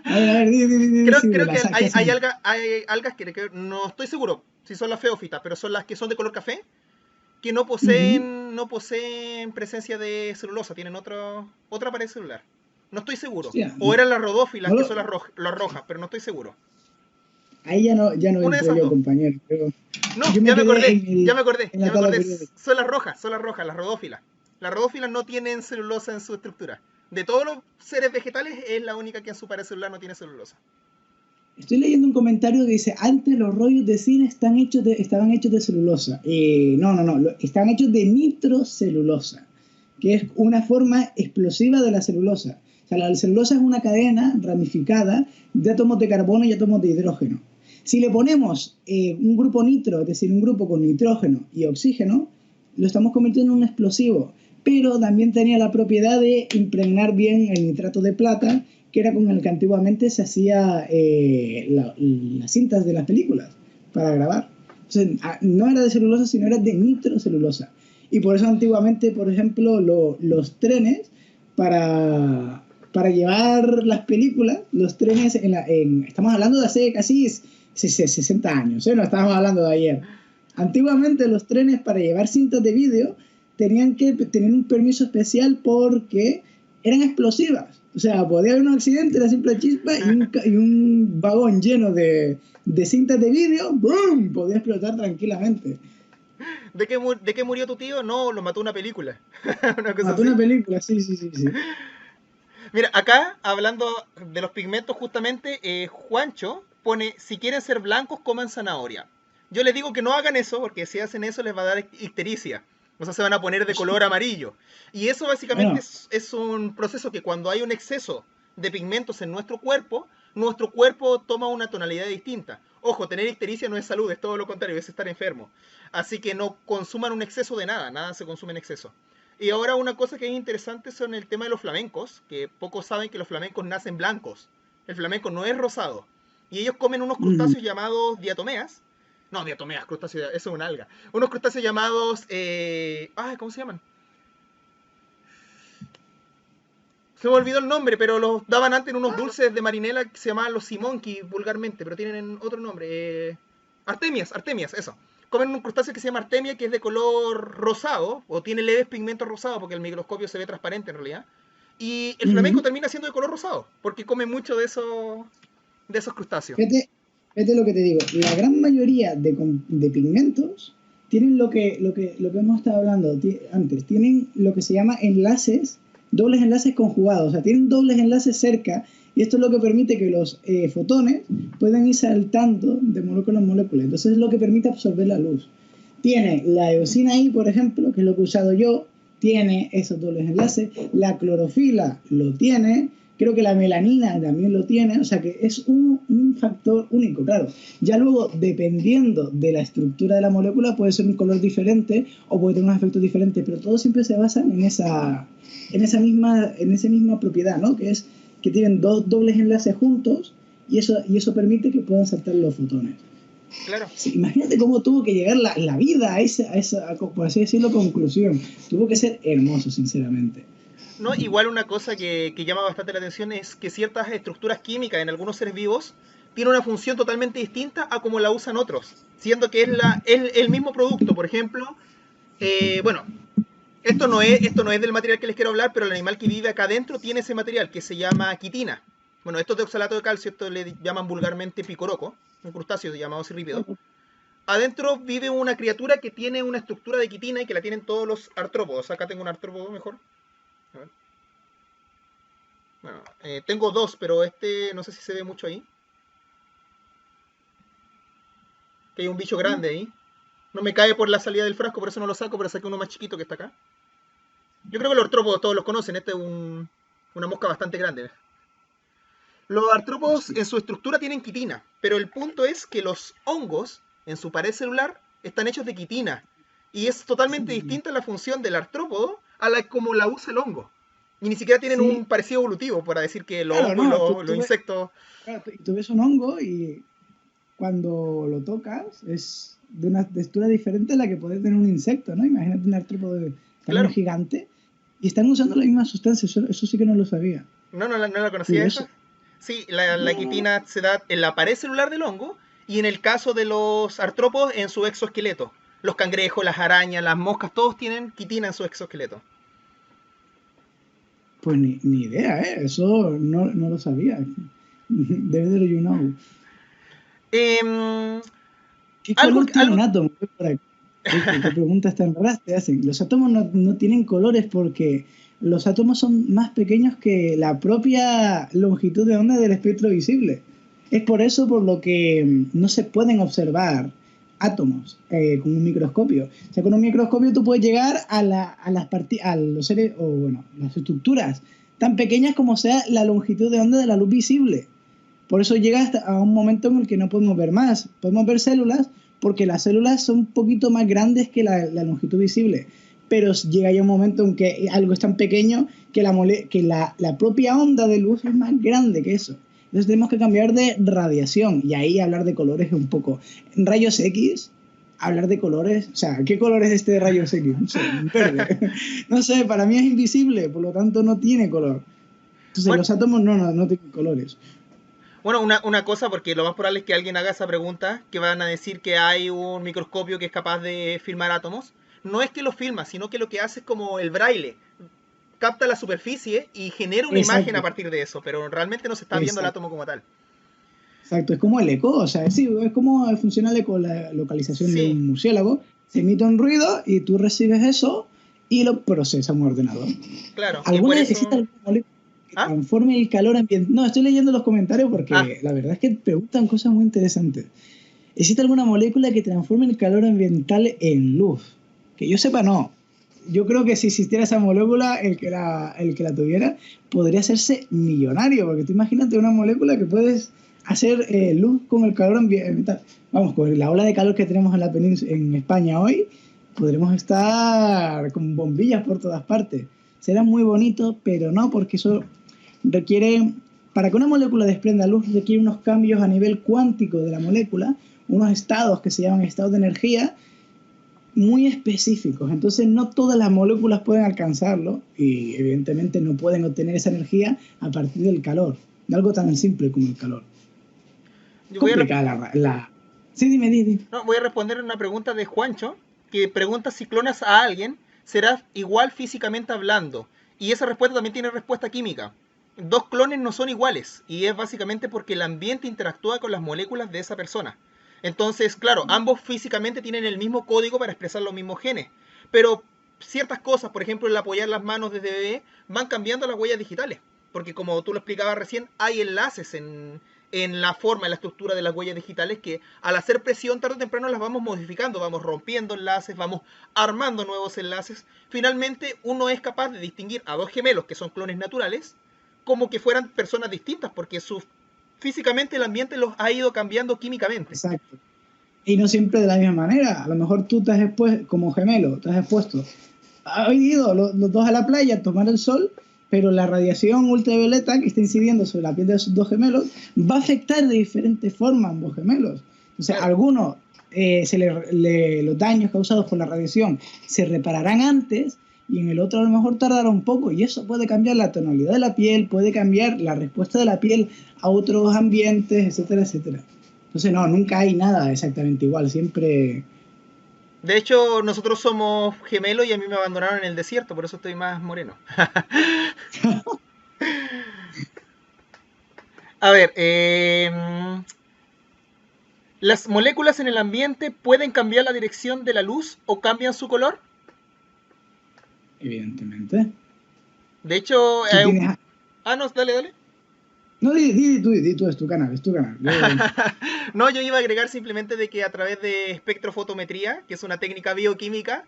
A ver, sí, Creo que ¿qué hacen? hay algas que no estoy seguro si son las feófitas, pero son las que son de color café, que Ujú. no poseen presencia de celulosa, tienen otra pared celular. No estoy seguro. Hostia, O eran las rodófilas, no que lo- son las rojas, pero no estoy seguro. ahí ya no Una de entro esas yo, dos. compañero. No, Yo me quedé en ya la me tabla acordé. periódica. Son las rojas, las rodófilas. Las rodófilas no tienen celulosa en su estructura. De todos los seres vegetales, es la única que en su pared celular no tiene celulosa. Estoy leyendo un comentario que dice, antes los rollos de cine estaban hechos de celulosa. Están hechos de nitrocelulosa, que es una forma explosiva de la celulosa. O sea, la celulosa es una cadena ramificada de átomos de carbono y átomos de hidrógeno. Si le ponemos un grupo nitro, es decir, un grupo con nitrógeno y oxígeno, lo estamos convirtiendo en un explosivo. Pero también tenía la propiedad de impregnar bien el nitrato de plata, que era con el que antiguamente se hacía las cintas de las películas para grabar. Entonces, no era de celulosa, sino era de nitrocelulosa. Y por eso antiguamente, por ejemplo, los trenes para llevar las películas, los trenes estamos hablando de hace casi 60 años, ¿eh? No estamos hablando de ayer. Antiguamente los trenes para llevar cintas de vídeo tenían que tener un permiso especial porque eran explosivas. O sea, podía haber un accidente, la simple chispa y un vagón lleno de cintas de vídeo, ¡boom!, podía explotar tranquilamente. ¿De qué murió tu tío? No, lo mató una película. Una cosa Mató así. una película, sí, sí, sí, sí. Mira, acá, hablando de los pigmentos justamente, Juancho pone, si quieren ser blancos, coman zanahoria. Yo les digo que no hagan eso, porque si hacen eso les va a dar ictericia. O sea, se van a poner de color amarillo. Y eso básicamente Bueno, es un proceso que cuando hay un exceso de pigmentos en nuestro cuerpo toma una tonalidad distinta. Ojo, tener ictericia no es salud, es todo lo contrario, es estar enfermo. Así que no consuman un exceso de nada, nada se consume en exceso. Y ahora una cosa que es interesante son el tema de los flamencos, que pocos saben que los flamencos nacen blancos. El flamenco no es rosado. Y ellos comen unos crustáceos llamados diatomeas. No, diatomeas, crustáceos, eso es un alga. Unos crustáceos llamados... ¿cómo se llaman? Se me olvidó el nombre, pero los daban antes en unos dulces de marinela que se llamaban los simonki vulgarmente, pero tienen otro nombre. Artemias, eso. Comen un crustáceo que se llama artemia, que es de color rosado, o tiene leves pigmentos rosados, porque el microscopio se ve transparente en realidad. Y el flamenco termina siendo de color rosado, porque come mucho de esos crustáceos. Fíjate lo que te digo. La gran mayoría de pigmentos tienen lo que hemos estado hablando antes. Tienen lo que se llama enlaces, dobles enlaces conjugados. O sea, tienen dobles enlaces cerca. Y esto es lo que permite que los fotones puedan ir saltando de molécula en molécula. Entonces es lo que permite absorber la luz. Tiene la eosina ahí, por ejemplo, que es lo que he usado yo, tiene esos dobles enlaces. La clorofila lo tiene. Creo que la melanina también lo tiene. O sea que es un factor único, claro. Ya luego, dependiendo de la estructura de la molécula, puede ser un color diferente o puede tener unos efectos diferentes, pero todo siempre se basa en esa misma propiedad, ¿no? Que es que tienen dos dobles enlaces juntos y eso permite que puedan saltar los fotones. Claro. Sí, imagínate cómo tuvo que llegar la vida a esa, por así decirlo, conclusión. Tuvo que ser hermoso, sinceramente. No, igual una cosa que llama bastante la atención es que ciertas estructuras químicas en algunos seres vivos tienen una función totalmente distinta a como la usan otros, siendo que es el mismo producto. Por ejemplo, bueno, esto no es del material que les quiero hablar, pero el animal que vive acá adentro tiene ese material que se llama quitina. Bueno, esto es de oxalato de calcio, esto le llaman vulgarmente picoroco, un crustáceo llamado cirrípedo. Adentro vive una criatura que tiene una estructura de quitina y que la tienen todos los artrópodos. Acá tengo un artrópodo mejor. A ver. Bueno, tengo dos, pero este no sé si se ve mucho ahí. Que hay un bicho grande ahí. No me cae por la salida del frasco, por eso no lo saco, pero saqué uno más chiquito que está acá. Yo creo que los artrópodos todos los conocen. Este es una mosca bastante grande. Los artrópodos en su estructura tienen quitina, pero el punto es que los hongos en su pared celular están hechos de quitina. Y es totalmente distinta la función del artrópodo a la como la usa el hongo. Y ni siquiera tienen un parecido evolutivo para decir que los hongos y los insectos... Claro, tú ves un hongo y cuando lo tocas es de una textura diferente a la que puede tener un insecto, ¿no? Imagínate un artrópodo de tamaño gigante y están usando la misma sustancia, eso sí que no lo sabía. No la conocía esa. Sí, la quitina se da en la pared celular del hongo y en el caso de los artrópodos en su exoesqueleto. Los cangrejos, las arañas, las moscas, todos tienen quitina en su exoesqueleto. Pues ni idea, ¿eh? Eso no lo sabía. Better you know. ¿Qué color tiene un átomo? ¿Qué preguntas tan raras te hacen? Los átomos no tienen colores porque los átomos son más pequeños que la propia longitud de onda del espectro visible. Es por eso por lo que no se pueden observar átomos con un microscopio. O sea, con un microscopio tú puedes llegar a los seres, o bueno, las estructuras tan pequeñas como sea la longitud de onda de la luz visible. Por eso llega hasta a un momento en el que no podemos ver más. Podemos ver células porque las células son un poquito más grandes que la longitud visible. Pero llega ya un momento en que algo es tan pequeño que la propia onda de luz es más grande que eso. Entonces tenemos que cambiar de radiación y ahí hablar de colores un poco. En rayos X hablar de colores, o sea, ¿qué color es este de rayos X? No sé, verde. No sé, para mí es invisible, por lo tanto no tiene color. Entonces Bueno, los átomos no tienen colores. bueno, una cosa, porque lo más probable es que alguien haga esa pregunta, que van a decir que hay un microscopio que es capaz de filmar átomos. No es que lo filma, sino que lo que hace es como el braille. Capta la superficie y genera una imagen a Exacto, partir de eso, pero realmente no se está viendo el exacto. átomo como tal. Exacto, es como el eco, o sea, sí, es como funciona el eco, la localización de Sí, un murciélago. Se emite un ruido y tú recibes eso y lo procesa un ordenador. claro, y por ¿Existe eso... alguna molécula que ¿Ah? transforme el calor ambiental? No, estoy leyendo los comentarios Ah, porque la verdad es que preguntan cosas muy interesantes. ¿Existe alguna molécula que transforme el calor ambiental en luz? Que yo sepa, no. Yo creo que si existiera esa molécula, el que la tuviera, podría hacerse millonario, porque tú imagínate una molécula que puedes hacer luz con el calor ambiental. Vamos, con la ola de calor que tenemos en la en España hoy, podremos estar con bombillas por todas partes. Será muy bonito, pero no, porque eso requiere, para que una molécula desprenda luz, requiere unos cambios a nivel cuántico de la molécula, unos estados que se llaman estados de energía muy específicos. Entonces no todas las moléculas pueden alcanzarlo y evidentemente no pueden obtener esa energía a partir del calor, de algo tan simple como el calor. yo voy a, Complicada la... Sí, dime, dime. no, voy a responder una pregunta de Juancho, que pregunta si clonas a alguien, será igual físicamente hablando. Y esa respuesta también tiene respuesta química. Dos clones no son iguales, y es básicamente porque el ambiente interactúa con las moléculas de esa persona. Entonces, claro, ambos físicamente tienen el mismo código para expresar los mismos genes, pero ciertas cosas, por ejemplo, el apoyar las manos desde bebé, van cambiando las huellas digitales. Porque como tú lo explicabas recién, hay enlaces en la forma, en la estructura de las huellas digitales que al hacer presión tarde o temprano las vamos modificando, vamos rompiendo enlaces, vamos armando nuevos enlaces. Finalmente uno es capaz de distinguir a dos gemelos que son clones naturales como que fueran personas distintas porque físicamente el ambiente los ha ido cambiando químicamente. Exacto. Y no siempre de la misma manera. A lo mejor tú te has expuesto, como gemelo, te has expuesto. Han ido los dos a la playa a tomar el sol, pero la radiación ultravioleta que está incidiendo sobre la piel de esos dos gemelos va a afectar de diferentes formas a ambos gemelos. O sea, Claro. algunos, los daños causados por la radiación se repararán antes y en el otro a lo mejor tardará un poco y eso puede cambiar la tonalidad de la piel, puede cambiar la respuesta de la piel a otros ambientes, etcétera, etcétera. Entonces, no, nunca hay nada exactamente igual, siempre... De hecho, nosotros somos gemelos y a mí me abandonaron en el desierto, por eso estoy más moreno. A ver, ¿las moléculas en el ambiente pueden cambiar la dirección de la luz o cambian su color? Evidentemente. De hecho, Tú tienes... ah, no, dale, dale. No, di tú, es tu canal, es tu canal. Yo... No, yo iba a agregar simplemente de que a través de espectrofotometría, que es una técnica bioquímica,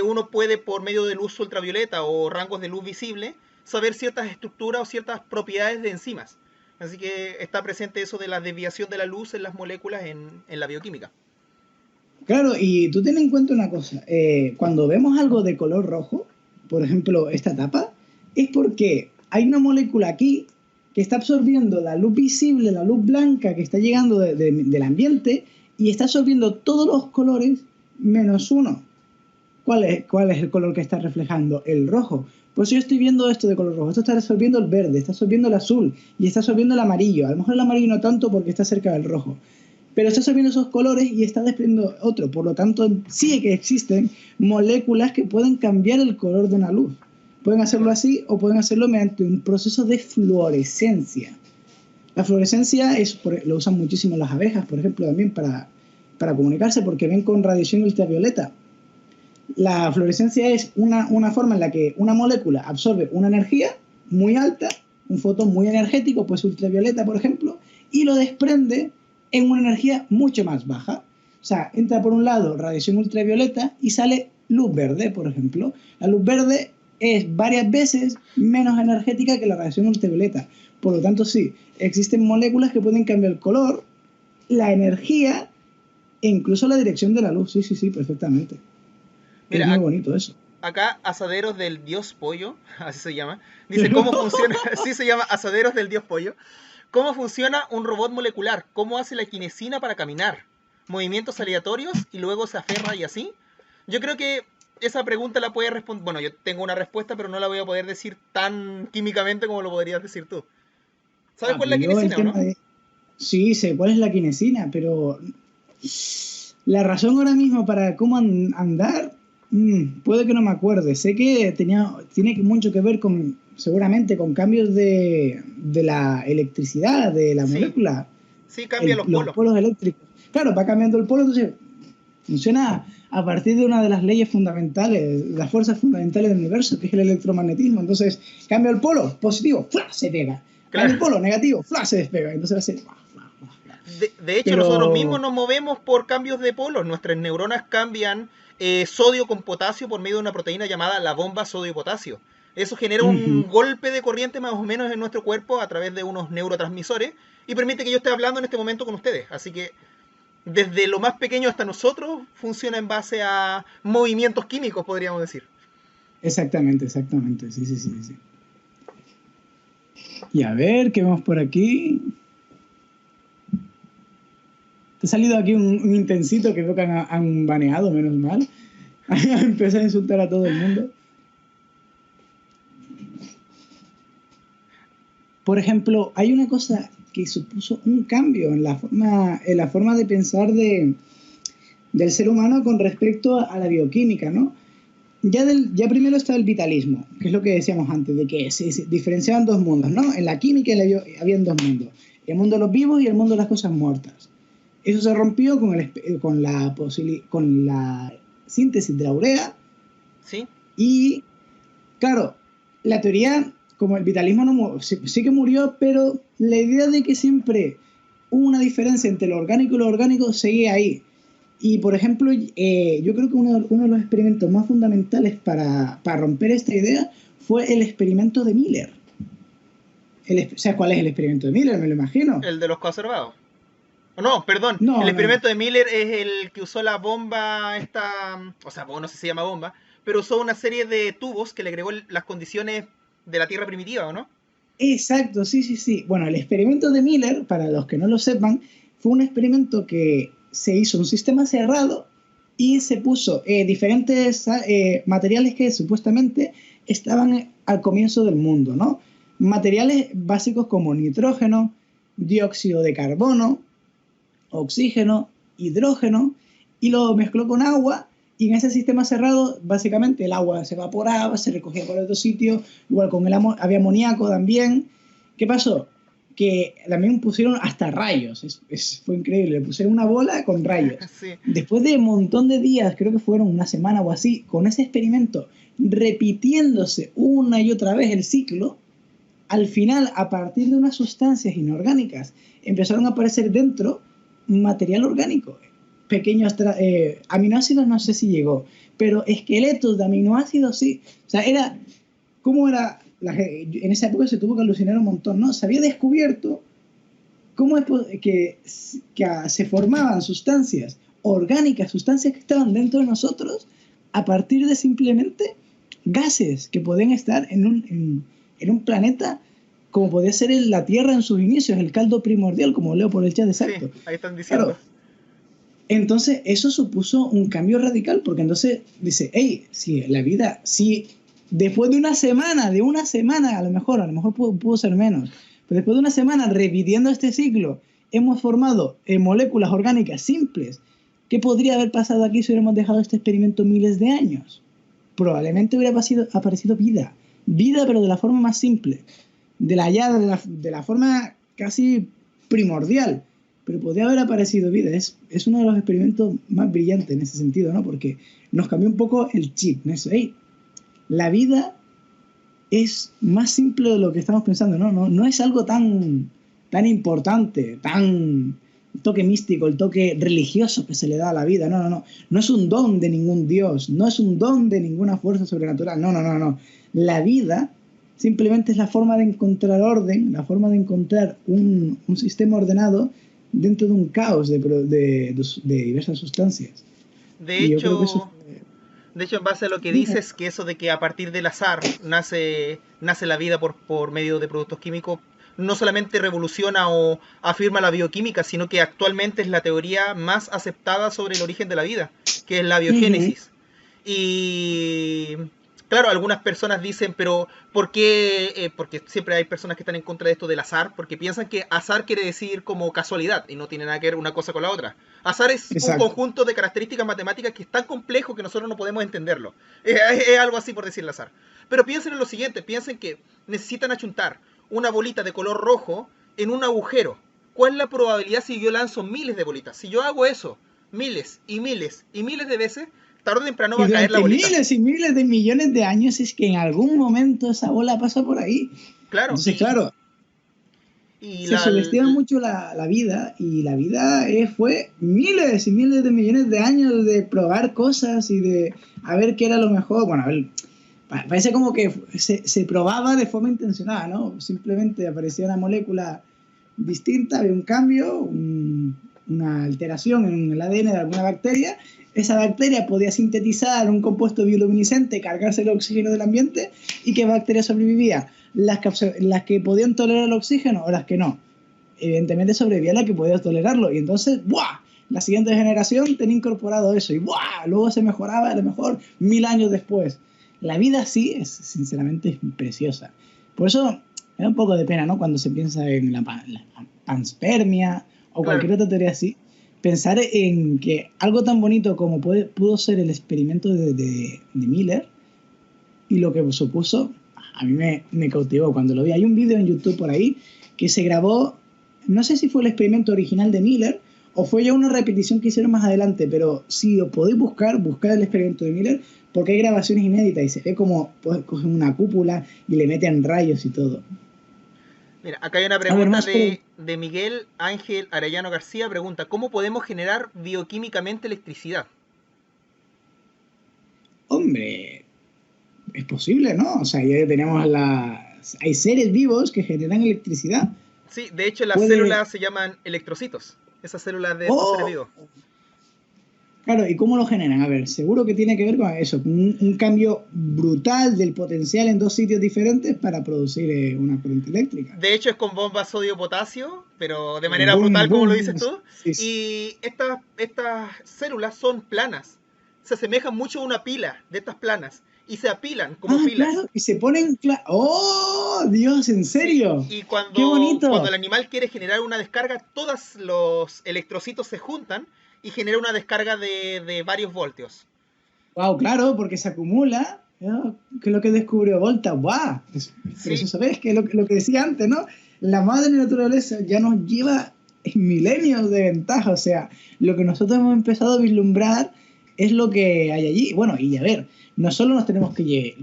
uno puede por medio de luz ultravioleta o rangos de luz visible saber ciertas estructuras o ciertas propiedades de enzimas. Así que está presente eso de la desviación de la luz en las moléculas en la bioquímica. Claro, y tú ten en cuenta una cosa, cuando vemos algo de color rojo, por ejemplo, esta tapa, es porque hay una molécula aquí que está absorbiendo la luz visible, la luz blanca que está llegando del ambiente y está absorbiendo todos los colores menos uno. ¿Cuál es el color que está reflejando? El rojo. Por eso yo estoy viendo esto de color rojo. Esto está absorbiendo el verde, está absorbiendo el azul y está absorbiendo el amarillo. A lo mejor el amarillo no tanto porque está cerca del rojo. Pero está absorbiendo esos colores y está desprendiendo otro. Por lo tanto, sí que existen moléculas que pueden cambiar el color de una luz. Pueden hacerlo así o pueden hacerlo mediante un proceso de fluorescencia. La fluorescencia lo usan muchísimo las abejas, por ejemplo, también para comunicarse porque ven con radiación ultravioleta. La fluorescencia es una forma en la que una molécula absorbe una energía muy alta, un fotón muy energético, pues ultravioleta, por ejemplo, y lo desprende en una energía mucho más baja. O sea, entra por un lado radiación ultravioleta y sale luz verde, por ejemplo. La luz verde es varias veces menos energética que la radiación ultravioleta. Por lo tanto, sí, existen moléculas que pueden cambiar el color, la energía e incluso la dirección de la luz. Sí, sí, sí, perfectamente. Es muy Mira, bonito eso. acá Asaderos del Dios Pollo, así se llama, dice cómo funciona, así se llama Asaderos del Dios Pollo, cómo funciona un robot molecular, cómo hace la kinesina para caminar. movimientos aleatorios y luego se aferra y así? Yo creo que esa pregunta la puede responder. Bueno, yo tengo una respuesta, pero no la voy a poder decir tan químicamente como lo podrías decir tú. ¿Sabes Ah, cuál es pues la yo el quinesina o tema no? de... Sí, sé cuál es la kinesina, pero la razón ahora mismo para cómo andar, puede que no me acuerde. Sé que tiene mucho que ver con, seguramente, con cambios de la electricidad, de la Sí, molécula, sí, cambia los los polos. polos eléctricos. Claro, va cambiando el polo, entonces funciona a partir de una de las leyes fundamentales, las fuerzas fundamentales del universo, que es el electromagnetismo. Entonces, cambia el polo, positivo, ¡fla! Se pega. Cambia Claro. el polo, negativo, ¡fla! Se despega. Entonces va a ser... ¡fla! ¡fla! ¡fla! ¡fla! De hecho, nosotros mismos Pero... nos movemos por cambios de polos. Nuestras neuronas cambian sodio con potasio por medio de una proteína llamada la bomba sodio-potasio. Eso genera ujú, un golpe de corriente más o menos en nuestro cuerpo a través de unos neurotransmisores y permite que yo esté hablando en este momento con ustedes. Así que desde lo más pequeño hasta nosotros funciona en base a movimientos químicos, podríamos decir. exactamente, exactamente. Sí, sí, sí, sí. Y a ver, ¿qué vemos por aquí? Te ha salido aquí un intensito que veo que han baneado, menos mal. Empecé a insultar a todo el mundo. Por ejemplo, hay una cosa que supuso un cambio en la forma de pensar del ser humano con respecto a la bioquímica, ¿no? Ya primero está el vitalismo, que es lo que decíamos antes, de que se diferenciaban dos mundos, ¿no? En la química y en la habían dos mundos, el mundo de los vivos y el mundo de las cosas muertas. Eso se rompió con la síntesis de la urea ¿Sí? y, claro, la teoría, como el vitalismo no sí que murió, pero la idea de que siempre hubo una diferencia entre lo orgánico y lo orgánico seguía ahí. Y, por ejemplo, yo creo que uno de los experimentos más fundamentales para romper esta idea fue el experimento de Miller. ¿Sabes cuál es el experimento de Miller? Me lo imagino. El de los conservados. No, perdón. El No, no. experimento de Miller es el que usó la bomba esta... O sea, bueno, no sé si se llama bomba, pero usó una serie de tubos que le agregó las condiciones de la Tierra primitiva, ¿o no? Exacto, sí, sí, sí. Bueno, el experimento de Miller, para los que no lo sepan, fue un experimento que se hizo un sistema cerrado y se puso diferentes materiales que supuestamente estaban al comienzo del mundo, ¿no? Materiales básicos como nitrógeno, dióxido de carbono, oxígeno, hidrógeno, y lo mezcló con agua, y en ese sistema cerrado, básicamente el agua se evaporaba, se recogía por otro sitio, igual con había amoníaco también. ¿Qué pasó? Que también pusieron hasta rayos, fue increíble, le pusieron una bola con rayos. Sí. Después de un montón de días, creo que fueron una semana o así, con ese experimento, repitiéndose una y otra vez el ciclo, al final, a partir de unas sustancias inorgánicas, empezaron a aparecer dentro material orgánico. Pequeños aminoácidos, no sé si llegó, pero esqueletos de aminoácidos sí. O sea, ¿cómo era? En esa época se tuvo que alucinar un montón, ¿no? Se había descubierto cómo es que se formaban sustancias orgánicas, sustancias que estaban dentro de nosotros, a partir de simplemente gases que pueden estar en un planeta como podía ser la Tierra en sus inicios, el caldo primordial, como leo por el chat, Sí, exacto. ahí están diciendo. Claro, entonces eso supuso un cambio radical, porque entonces dice, hey, si la vida, si después de una semana, a lo mejor pudo ser menos, pero después de una semana repitiendo este ciclo, hemos formado moléculas orgánicas simples. ¿Qué podría haber pasado aquí si hubiéramos dejado este experimento miles de años? Probablemente hubiera aparecido vida. Vida, pero de la forma más simple. De la forma casi primordial. Pero podría haber aparecido vida. Es uno de los experimentos más brillantes en ese sentido, ¿no? Porque nos cambió un poco el chip. ¿No? Hey, la vida es más simple de lo que estamos pensando, ¿no? No es algo tan importante, tan el toque místico, el toque religioso que se le da a la vida. No. No es un don de ningún dios, no es un don de ninguna fuerza sobrenatural. No. La vida simplemente es la forma de encontrar orden, la forma de encontrar un sistema ordenado dentro de un caos de diversas sustancias. De Y yo creo que eso hecho, de hecho, en base a lo que dime. dices, que eso de que a partir del azar nace la vida por medio de productos químicos, no solamente revoluciona o afirma la bioquímica, sino que actualmente es la teoría más aceptada sobre el origen de la vida, que es la Ujú. biogénesis. Y claro, algunas personas dicen, pero ¿por qué? Porque siempre hay personas que están en contra de esto del azar, porque piensan que azar quiere decir como casualidad y no tiene nada que ver una cosa con la otra. Azar es un Exacto. conjunto de características matemáticas que es tan complejo que nosotros no podemos entenderlo. Es algo así por decirle azar. Pero piensen en lo siguiente, piensen que necesitan achuntar una bolita de color rojo en un agujero. ¿Cuál es la probabilidad si yo lanzo miles de bolitas? Si yo hago eso miles y miles y miles de veces, tarde o temprano Y va a caer la durante bolita. miles y miles de millones de años es que en algún momento esa bola pasa por ahí. Claro, Entonces, claro, y se subestima mucho la vida y la vida fue miles y miles de millones de años de probar cosas y de a ver qué era lo mejor. Bueno, a ver, parece como que se probaba de forma intencionada, ¿no? Simplemente aparecía una molécula distinta, había un cambio, una alteración en el ADN de alguna bacteria. Esa bacteria podía sintetizar un compuesto bioluminiscente, cargarse el oxígeno del ambiente y ¿qué bacteria sobrevivía? Las que podían tolerar el oxígeno o las que no. Evidentemente sobrevivía la que podía tolerarlo y entonces ¡buah! La siguiente generación tenía incorporado eso y ¡buah! Luego se mejoraba a lo mejor 1000 años después. La vida sí es, sinceramente, es preciosa. Por eso me da un poco de pena, ¿no? Cuando se piensa en la panspermia o claro, cualquier otra teoría así, pensar en que algo tan bonito como pudo ser el experimento de Miller y lo que supuso, a mí me cautivó cuando lo vi. Hay un vídeo en YouTube por ahí que se grabó, no sé si fue el experimento original de Miller o fue ya una repetición que hicieron más adelante, pero si lo podéis buscar, buscar el experimento de Miller, porque hay grabaciones inéditas y se ve como pues, cogen una cúpula y le meten rayos y todo. mira, acá hay una A ver, pregunta más pero de Miguel Ángel Arellano García. Pregunta, ¿cómo podemos generar bioquímicamente electricidad? hombre, es posible, ¿no? O sea, ya tenemos hay seres vivos que generan electricidad. Sí, de hecho las Puede... células se llaman electrocitos, esas células de estos seres ¡Oh! vivos. Claro, ¿y cómo lo generan? A ver, seguro que tiene que ver con eso, con un cambio brutal del potencial en dos sitios diferentes para producir una corriente eléctrica. De hecho es con bombas sodio-potasio, pero de manera Boom, brutal como lo boom, dices boom. tú. Sí, sí. Y estas células son planas. Se asemejan mucho a una pila de estas planas. Y se apilan como Ah, filas. claro, y se ponen... ¡Oh, Dios, en Sí, serio! y ¡Qué cuando bonito! el animal quiere generar una descarga, todos los electrocitos se juntan y genera una descarga de varios voltios. ¡Wow, claro, porque se acumula! ¿No? ¿Qué es lo que descubrió Volta? ¡Wow! Es Sí, precioso, ¿ves? Que es lo que decía antes, ¿no? La madre naturaleza ya nos lleva milenios de ventaja, o sea, lo que nosotros hemos empezado a vislumbrar es lo que hay allí. Bueno, y a ver, no solo nos tenemos que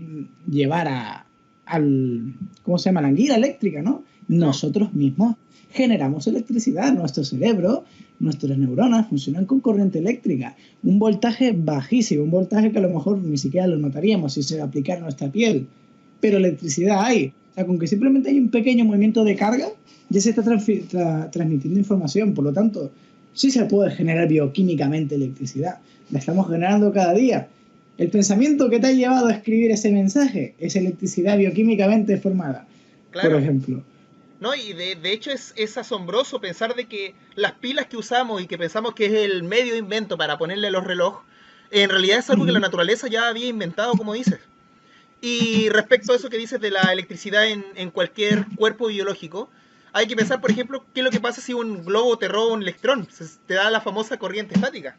llevar al, ¿cómo se llama? La anguila eléctrica, ¿no? no, Nosotros mismos generamos electricidad, nuestro cerebro, nuestras neuronas funcionan con corriente eléctrica, un voltaje bajísimo, un voltaje que a lo mejor ni siquiera lo notaríamos si se aplicara a nuestra piel, pero sí, electricidad hay. O sea, con que simplemente hay un pequeño movimiento de carga, ya se está transmitiendo información, por lo tanto, sí se puede generar bioquímicamente electricidad, la estamos generando cada día. El pensamiento que te ha llevado a escribir ese mensaje es electricidad bioquímicamente formada, por claro. ejemplo. No, y de hecho es asombroso pensar de que las pilas que usamos y que pensamos que es el medio invento para ponerle a los relojes, en realidad es algo que la Ujú. naturaleza ya había inventado, como dices. Y respecto a eso que dices de la electricidad en cualquier cuerpo biológico, hay que pensar, por ejemplo, qué es lo que pasa si un globo te roba un electrón. Te da la famosa corriente estática.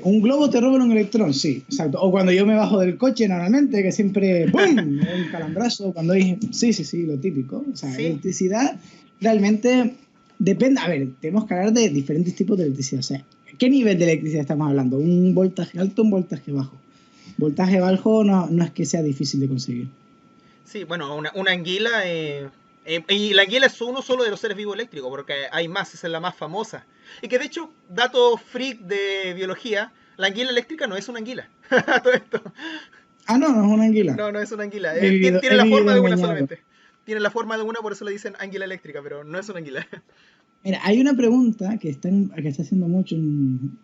Un globo te roba un electrón, sí, exacto. O cuando yo me bajo del coche normalmente, que siempre, ¡pum!, me da un calambrazo. Cuando hay, sí, sí, sí, lo típico. O sea, Sí, electricidad realmente depende. A ver, tenemos que hablar de diferentes tipos de electricidad. O sea, ¿qué nivel de electricidad estamos hablando? ¿Un voltaje alto o un voltaje bajo? Voltaje bajo no es que sea difícil de conseguir. sí, bueno, una anguila. Y la anguila es uno solo de los seres vivos eléctricos, porque hay más, esa es la más famosa. Y que de hecho, dato freak de biología, la anguila eléctrica no es una anguila. Todo esto. Ah, no, no es una anguila. No, no es una anguila. Tiene He la vivido forma de una engañado. solamente. Tiene la forma de una, por eso le dicen anguila eléctrica, pero no es una anguila. Mira, hay una pregunta que está haciendo mucho un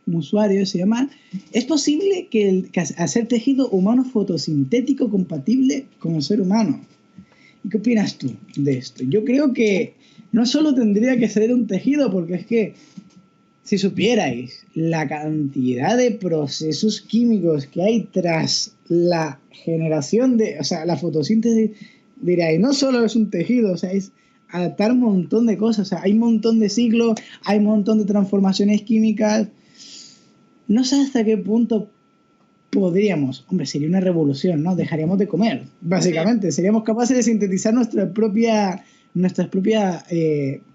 usuario, se llama, ¿es posible que hacer tejido humano fotosintético compatible con el ser humano? ¿Y qué opinas tú de esto? Yo creo que no solo tendría que ser un tejido, porque es que si supierais la cantidad de procesos químicos que hay tras la generación o sea, la fotosíntesis, diréis, no solo es un tejido, o sea, es adaptar un montón de cosas, o sea, hay un montón de ciclos, hay un montón de transformaciones químicas. No sé hasta qué punto podríamos, hombre, sería una revolución, ¿no? Dejaríamos de comer, Sí. básicamente. Seríamos capaces de sintetizar nuestras propias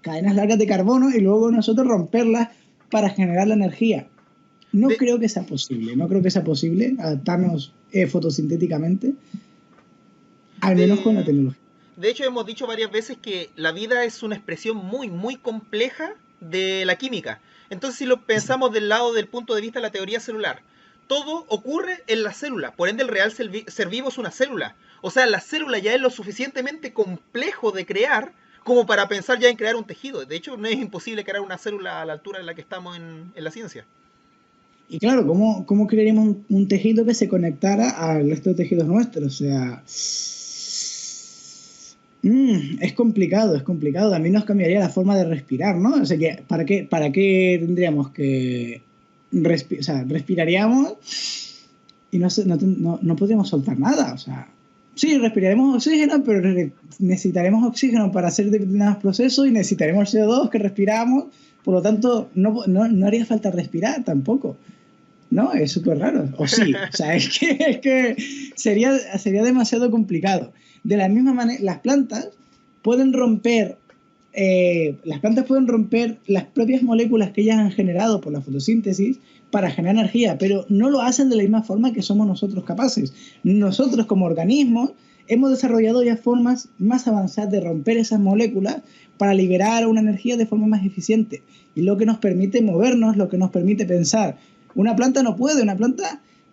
cadenas largas de carbono y luego nosotros romperlas para generar la energía. No De, creo que sea posible, no creo que sea posible adaptarnos fotosintéticamente, al menos con la de, tecnología. de hecho, hemos dicho varias veces que la vida es una expresión muy, muy compleja de la química. Entonces, si lo pensamos del lado del punto de vista de la teoría celular, todo ocurre en la célula. Por ende, el real ser vivo es una célula. O sea, la célula ya es lo suficientemente complejo de crear como para pensar ya en crear un tejido. De hecho, no es imposible crear una célula a la altura en la que estamos en la ciencia. Y claro, ¿cómo crearíamos un tejido que se conectara al resto de tejidos nuestros? O sea, es complicado, es complicado. También nos cambiaría la forma de respirar, ¿no? O sea, que, ¿para qué tendríamos que o sea, respiraríamos y no podríamos soltar nada? O sea, sí, respiraremos oxígeno, pero necesitaremos oxígeno para hacer determinados procesos y necesitaremos el CO2 que respiramos. Por lo tanto, no haría falta respirar tampoco. No, es súper raro. O sí, o sea, es que sería demasiado complicado. De la misma manera, las plantas pueden romper las propias moléculas que ellas han generado por la fotosíntesis para generar energía, pero no lo hacen de la misma forma que somos nosotros capaces. Nosotros como organismos hemos desarrollado ya formas más avanzadas de romper esas moléculas para liberar una energía de forma más eficiente. Y lo que nos permite movernos, lo que nos permite pensar. Una planta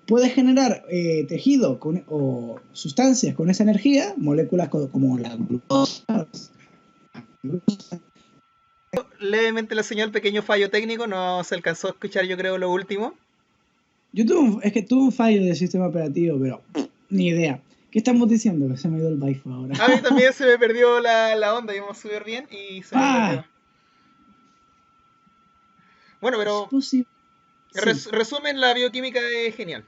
puede generar tejido o sustancias con esa energía, moléculas como la glucosa. Levemente la señal, pequeño fallo técnico, no se alcanzó a escuchar yo creo lo último. Es que tuve un fallo del sistema operativo, pero ni idea. ¿Qué estamos diciendo? Que se me dio el baifo ahora. A mí también se me perdió la onda, íbamos súper bien y se me ¡Ah! perdió. Bueno, Es pero posible. Sí, resumen, la bioquímica es genial.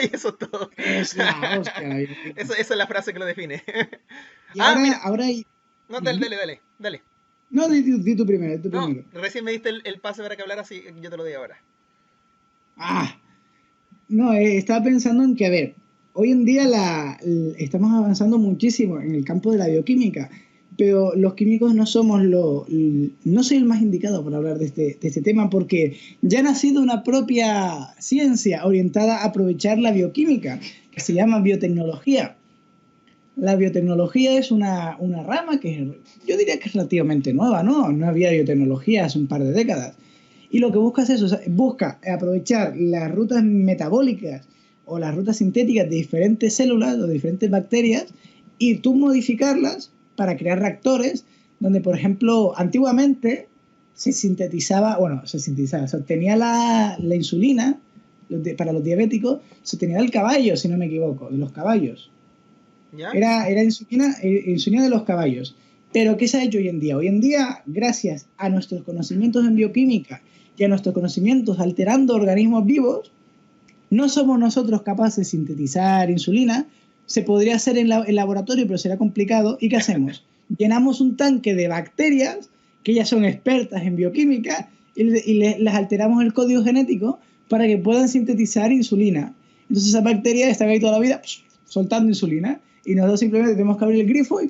Y eso es todo. es la hostia. Esa es la frase que lo define. Y Ah, ahora, mira. ahora hay... No, dale, Ujú. dale, dale, dale. No, di tú primero, di tú No, primero. recién me diste el pase para que hablara, así yo te lo doy ahora. Ah, no, estaba pensando en que, a ver, hoy en día estamos avanzando muchísimo en el campo de la bioquímica, pero los químicos no soy el más indicado para hablar de este tema porque ya ha nacido una propia ciencia orientada a aprovechar la bioquímica, que se llama biotecnología. La biotecnología es una rama yo diría que es relativamente nueva, ¿no? No había biotecnología hace un par de décadas. Y lo que busca es eso, o sea, busca aprovechar las rutas metabólicas o las rutas sintéticas de diferentes células o de diferentes bacterias y tú modificarlas para crear reactores donde, por ejemplo, antiguamente se obtenía la insulina para los diabéticos, se obtenía del caballo, si no me equivoco, de los caballos. ¿Ya? Era insulina de los caballos. Pero ¿qué se ha hecho hoy en día? Hoy en día, gracias a nuestros conocimientos en bioquímica y a nuestros conocimientos alterando organismos vivos, no somos nosotros capaces de sintetizar insulina. Se podría hacer en laboratorio, pero será complicado. ¿Y qué hacemos? Llenamos un tanque de bacterias, que ellas son expertas en bioquímica, y les alteramos el código genético para que puedan sintetizar insulina. Entonces esas bacterias están ahí toda la vida soltando insulina y nosotros simplemente tenemos que abrir el grifo y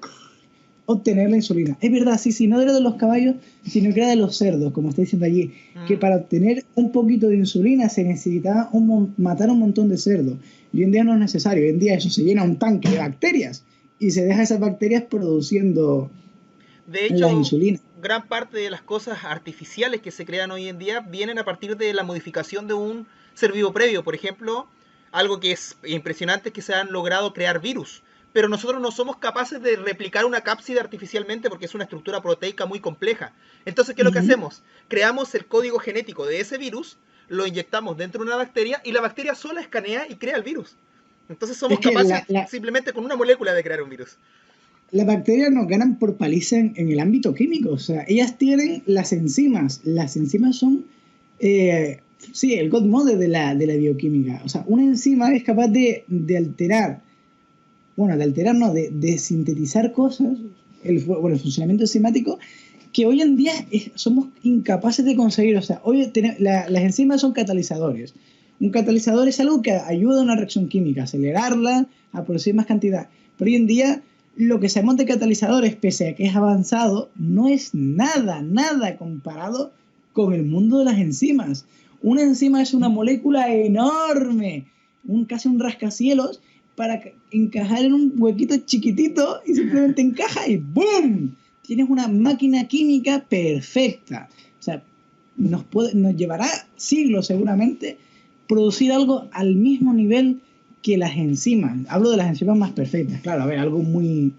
obtener la insulina. Es verdad, sí, sí, no era de los caballos, sino que era de los cerdos, como está diciendo allí, que Mm. para obtener un poquito de insulina se necesitaba matar un montón de cerdos. Y hoy en día no es necesario, hoy en día eso se llena un tanque de bacterias y se deja esas bacterias produciendo De la hecho, insulina. gran parte de las cosas artificiales que se crean hoy en día vienen a partir de la modificación de un ser vivo previo. Por ejemplo, algo que es impresionante es que se han logrado crear virus. Pero nosotros no somos capaces de replicar una cápside artificialmente porque es una estructura proteica muy compleja. Entonces, ¿qué es lo que Ujú. hacemos? Creamos el código genético de ese virus, lo inyectamos dentro de una bacteria y la bacteria sola escanea y crea el virus. Entonces somos Es que capaces simplemente con una molécula de crear un virus. las bacterias nos ganan por paliza en el ámbito químico. O sea, ellas tienen las enzimas. Las enzimas son, sí, el godmother de la bioquímica. O sea, una enzima es capaz de alterar, bueno, de alterar, no, de sintetizar cosas, el funcionamiento enzimático, que hoy en día somos incapaces de conseguir. O sea, hoy las enzimas son catalizadores. Un catalizador es algo que ayuda a una reacción química, a acelerarla, a producir más cantidad. Pero hoy en día lo que sabemos de catalizadores, pese a que es avanzado, no es nada, nada comparado con el mundo de las enzimas. Una enzima es una molécula enorme, casi un rascacielos, para encajar en un huequito chiquitito y simplemente encaja y ¡boom! Tienes una máquina química perfecta. O sea, nos llevará siglos seguramente producir algo al mismo nivel que las enzimas. Hablo de las enzimas más perfectas, claro, a ver, algo muy,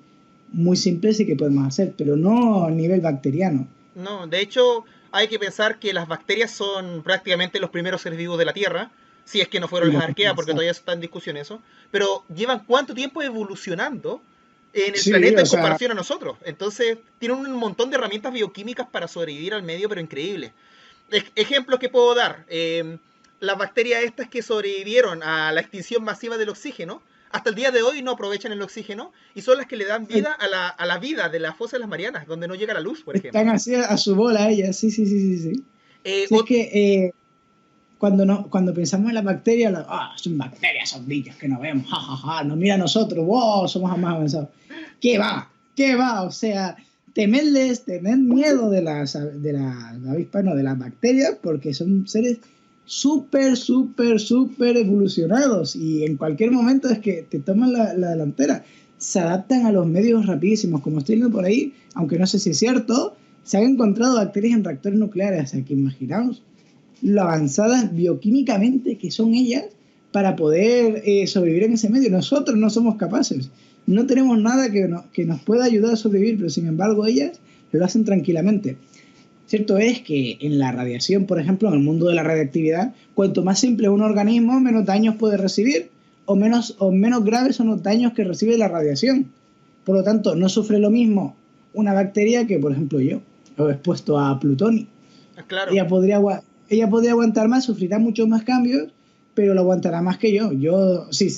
muy simple sí que podemos hacer, pero no a nivel bacteriano. No, de hecho, hay que pensar que las bacterias son prácticamente los primeros seres vivos de la Tierra, si es que no fueron las arqueas, porque todavía está en discusión eso, pero llevan cuánto tiempo evolucionando en el Sí, planeta o en sea, comparación a nosotros. Entonces, tienen un montón de herramientas bioquímicas para sobrevivir al medio, pero increíble. Ejemplos que puedo dar. Las bacterias estas que sobrevivieron a la extinción masiva del oxígeno, hasta el día de hoy no aprovechan el oxígeno y son las que le dan vida a la vida de la fosa de las Marianas, donde no llega la luz, por están ejemplo. así a su bola ellas, sí, sí, sí, sí, sí. Eh, Si es que cuando, no, cuando pensamos en las bacterias, son bacterias, son bichos que no vemos, jajaja, ja, ja, nos mira a nosotros, wow, somos más avanzados. ¿Qué va? ¿Qué va? O sea, tener miedo de las avispas, no, de las bacterias, porque son seres súper, súper, súper evolucionados y en cualquier momento es que te toman la delantera. Se adaptan a los medios rapidísimos, como estoy viendo por ahí, aunque no sé si es cierto, se han encontrado bacterias en reactores nucleares, o sea, que imaginaos lo avanzadas bioquímicamente que son ellas para poder sobrevivir en ese medio. Nosotros no somos capaces, no tenemos nada que nos pueda ayudar a sobrevivir, pero sin embargo ellas lo hacen tranquilamente. Cierto es que en la radiación, por ejemplo, en el mundo de la radiactividad, cuanto más simple es un organismo, menos daños puede recibir o menos graves son los daños que recibe la radiación. Por lo tanto, no sufre lo mismo una bacteria que, por ejemplo, yo, expuesto a plutonio. claro, Ella podría aguantar más, sufrirá muchos más cambios, pero lo aguantará más que yo. Yo, sí,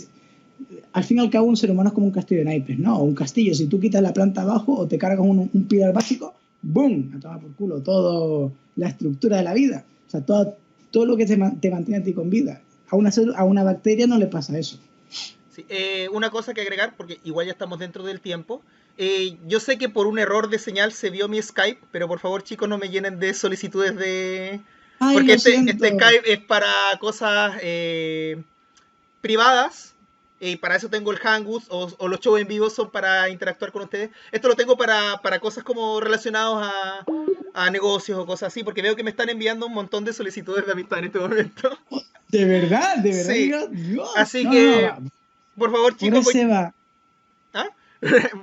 al fin y al cabo un ser humano es como un castillo de naipes, ¿no? O un castillo, si tú quitas la planta abajo o te cargas un pilar básico, ¡boom! A tomar por culo todo la estructura de la vida. O sea, todo lo que te mantiene a ti con vida. A una bacteria no le pasa eso. sí. Una cosa que agregar, porque igual ya estamos dentro del tiempo. Yo sé que por un error de señal se vio mi Skype, pero por favor chicos no me llenen de solicitudes de... Ay, Porque lo este siento. Skype es para cosas privadas. Y para eso tengo el Hangouts o los shows en vivo son para interactuar con ustedes. Esto lo tengo para cosas como relacionados a negocios o cosas así, porque veo que me están enviando un montón de solicitudes de amistad en este momento. De verdad, Sí. Dios. Así No, no, no, que, va. por favor, Por chicos, voy. ese va. ¿Ah?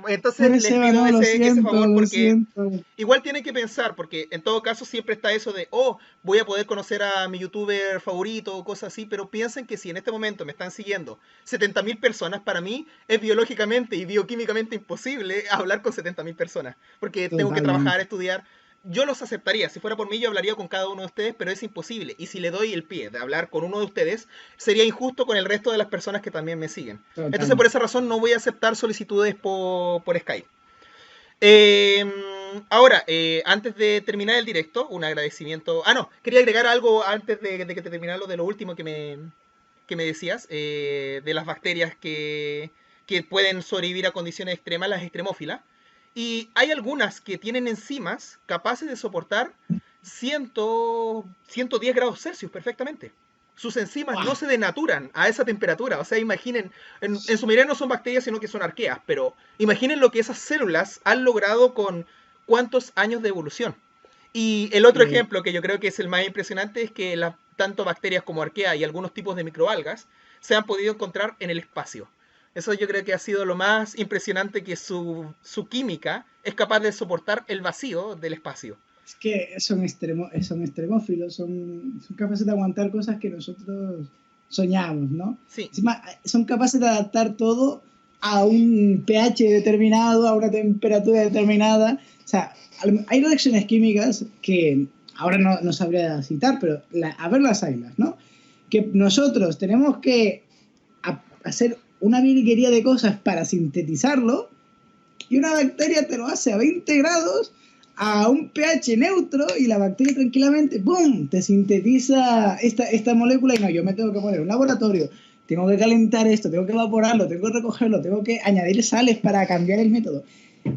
Entonces Por les ese va, pido no, lo ese siento, favor lo porque siento. igual tienen que pensar, porque en todo caso siempre está eso de, oh, voy a poder conocer a mi youtuber favorito o cosas así, pero piensen que si en este momento me están siguiendo 70.000 personas, para mí es biológicamente y bioquímicamente imposible hablar con 70.000 personas, porque tengo que trabajar, Totalmente. estudiar. Yo los aceptaría, si fuera por mí yo hablaría con cada uno de ustedes, pero es imposible. Y si le doy el pie de hablar con uno de ustedes, sería injusto con el resto de las personas que también me siguen. Entonces por Totalmente. esa razón no voy a aceptar solicitudes por Skype. Eh, Ahora, antes de terminar el directo, un agradecimiento. Ah, no, quería agregar algo antes de que te terminara lo de lo último que me decías, de las bacterias que pueden sobrevivir a condiciones extremas, las extremófilas. Y hay algunas que tienen enzimas capaces de soportar 110 grados Celsius perfectamente. Sus enzimas no ¡Buah! se denaturan a esa temperatura. O sea, imaginen, en su mayoría no son bacterias, sino que son arqueas. Pero imaginen lo que esas células han logrado con cuántos años de evolución. Y el otro Eh, ejemplo que yo creo que es el más impresionante es que tanto bacterias como arqueas y algunos tipos de microalgas se han podido encontrar en el espacio. Eso yo creo que ha sido lo más impresionante, que su química es capaz de soportar el vacío del espacio. es que son extremófilos, son capaces de aguantar cosas que nosotros soñamos, ¿no? Sí, Encima, son capaces de adaptar todo. a un pH determinado, a una temperatura determinada. O sea, hay reacciones químicas que ahora no sabría citar, pero a ver las haylas, ¿no? Que nosotros tenemos que hacer una virguería de cosas para sintetizarlo y una bacteria te lo hace a 20 grados a un pH neutro y la bacteria tranquilamente, ¡pum!, te sintetiza esta molécula y no, yo me tengo que poner en un laboratorio, tengo que calentar esto, tengo que evaporarlo, tengo que recogerlo, tengo que añadir sales para cambiar el método.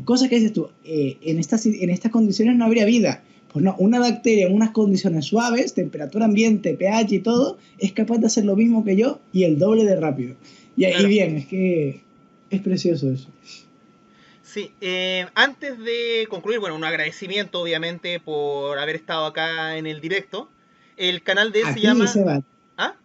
Cosa que dices tú, en estas condiciones no habría vida. Pues no, una bacteria en unas condiciones suaves, temperatura ambiente, pH y todo, es capaz de hacer lo mismo que yo y el doble de rápido. Y Claro. bien, es que es precioso eso. Sí, antes de concluir, bueno, un agradecimiento obviamente por haber estado acá en el directo. El canal de él A se ti, llama... Seba. ¿Ah?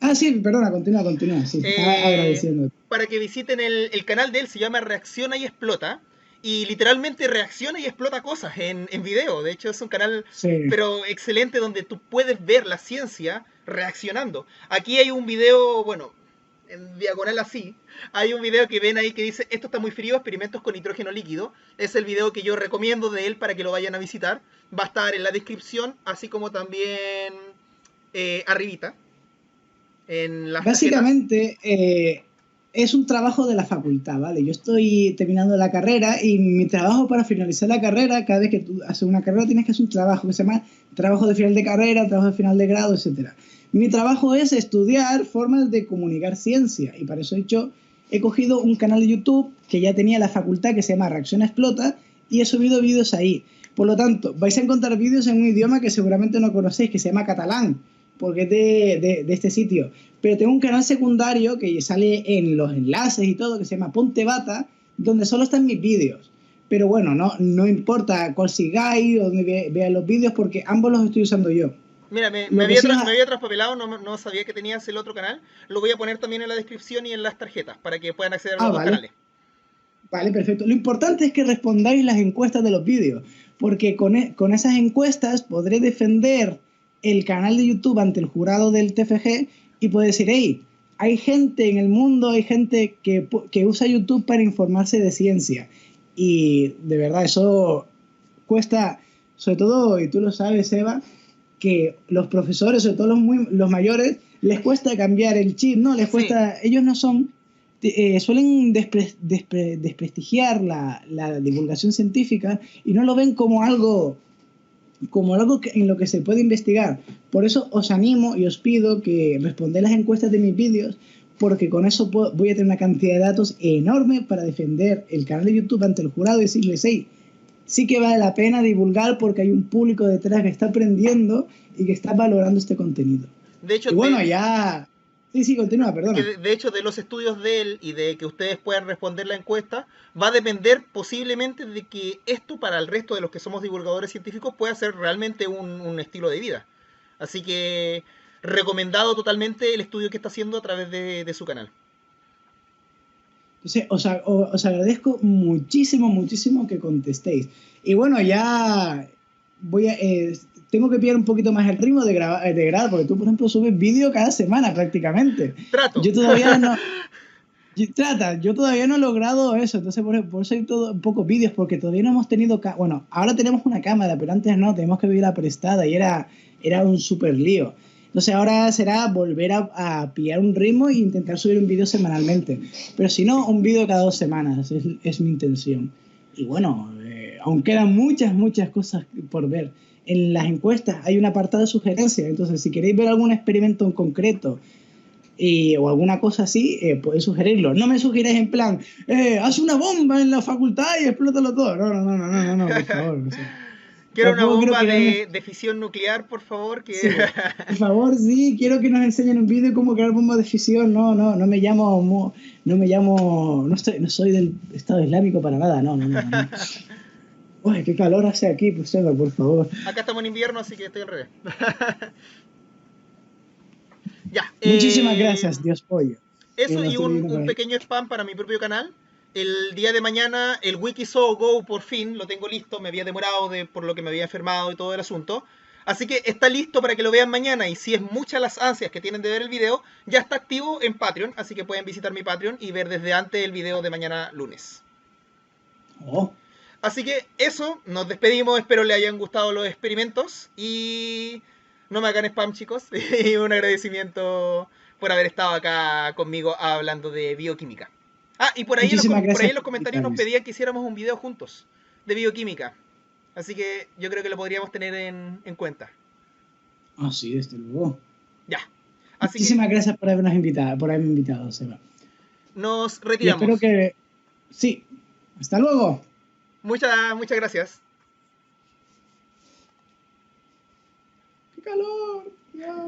Ah, sí, perdona, continúa. Sí, estaba Eh, agradeciendo. para que visiten el canal de él, se llama Reacciona y Explota. Y literalmente reacciona y explota cosas en video. De hecho, es un canal, Sí. pero excelente, donde tú puedes ver la ciencia reaccionando. Aquí hay un video, bueno, en diagonal así. Hay un video que ven ahí que dice: esto está muy frío, experimentos con nitrógeno líquido. Es el video que yo recomiendo de él para que lo vayan a visitar. Va a estar en la descripción, así como también arribita, en las tarjetas. Básicamente, es un trabajo de la facultad, ¿vale? Yo estoy terminando la carrera y mi trabajo para finalizar la carrera, cada vez que tú haces una carrera tienes que hacer un trabajo que se llama trabajo de final de carrera, trabajo de final de grado, etcétera. Mi trabajo es estudiar formas de comunicar ciencia y para eso he cogido un canal de YouTube que ya tenía la facultad que se llama Reacción Explota y he subido vídeos ahí. Por lo tanto, vais a encontrar vídeos en un idioma que seguramente no conocéis, que se llama catalán, porque es de este sitio. Pero tengo un canal secundario que sale en los enlaces y todo, que se llama Ponte Bata, donde solo están mis vídeos. Pero bueno, no importa cuál sigáis o donde veáis los vídeos, porque ambos los estoy usando yo. Mira, me, me Lo que había, sí os... me había traspapelado, no sabía que tenías el otro canal. Lo voy a poner también en la descripción y en las tarjetas para que puedan acceder a los dos Vale. canales. Vale, perfecto. Lo importante es que respondáis las encuestas de los vídeos, porque con esas encuestas podré defender el canal de YouTube ante el jurado del TFG y puedo decir, hey, hay gente en el mundo, hay gente que usa YouTube para informarse de ciencia. Y de verdad, eso cuesta, sobre todo, y tú lo sabes, Eva, que los profesores, sobre todo los mayores, les cuesta cambiar el chip, ¿no? Les Sí, cuesta, ellos no son suelen desprestigiar la divulgación científica y no lo ven como algo en lo que se puede investigar. Por eso os animo y os pido que respondáis las encuestas de mis vídeos, porque con eso voy a tener una cantidad de datos enorme para defender el canal de YouTube ante el jurado y decirles, hey, sí que vale la pena divulgar porque hay un público detrás que está aprendiendo y que está valorando este contenido. de hecho, Y bueno, ya... Sí, continúa, perdona. de hecho, de los estudios de él y de que ustedes puedan responder la encuesta, va a depender posiblemente de que esto para el resto de los que somos divulgadores científicos pueda ser realmente un estilo de vida. Así que recomendado totalmente el estudio que está haciendo a través de su canal. Entonces, os agradezco muchísimo que contestéis. Y bueno, ya tengo que pillar un poquito más el ritmo de grabar, porque tú, por ejemplo, subes vídeo cada semana prácticamente. Trato. Yo todavía no, yo todavía no he logrado eso, entonces por eso hay pocos vídeos, porque todavía no hemos tenido, bueno, ahora tenemos una cámara, pero antes no, tenemos que vivirla prestada y era un súper lío. Entonces ahora será volver a pillar un ritmo e intentar subir un vídeo semanalmente. Pero si no, un vídeo cada 2 semanas, es mi intención. Y bueno, aún quedan muchas cosas por ver. En las encuestas hay un apartado de sugerencias, entonces si queréis ver algún experimento en concreto o alguna cosa así, podéis sugerirlo. No me sugiráis en plan, haz una bomba en la facultad y explótalo todo. No, por favor. O sea, Quiero una tampoco quiero bomba crearme... de fisión nuclear, por favor. Sí, por favor, sí, quiero que nos enseñen un vídeo cómo crear bombas de fisión. No me llamo, no soy del Estado Islámico para nada, no. Uy, qué calor hace aquí, pues, por favor. Acá estamos en invierno, así que estoy al revés. Ya, Muchísimas gracias, Dios pollo. Que eso lo y estoy viendo por un ahí. pequeño spam para mi propio canal. El día de mañana el Wikisource Go por fin lo tengo listo. Me había demorado por lo que me había enfermado y todo el asunto. Así que está listo para que lo vean mañana. Y si es muchas las ansias que tienen de ver el video, ya está activo en Patreon. Así que pueden visitar mi Patreon y ver desde antes el video de mañana lunes. Oh, Así que eso, nos despedimos. Espero les hayan gustado los experimentos. Y no me hagan spam, chicos. Y un agradecimiento por haber estado acá conmigo hablando de bioquímica. Ah, y muchísimas por ahí gracias en los por comentarios nos invitarme. pedían que hiciéramos un video juntos de bioquímica. Así que yo creo que lo podríamos tener en cuenta. Ah, sí, desde luego. Ya. Así que Muchísimas gracias por haberme invitado, Seba. nos Y espero retiramos. que... Sí, hasta luego. Muchas gracias. ¡Qué calor! Ya.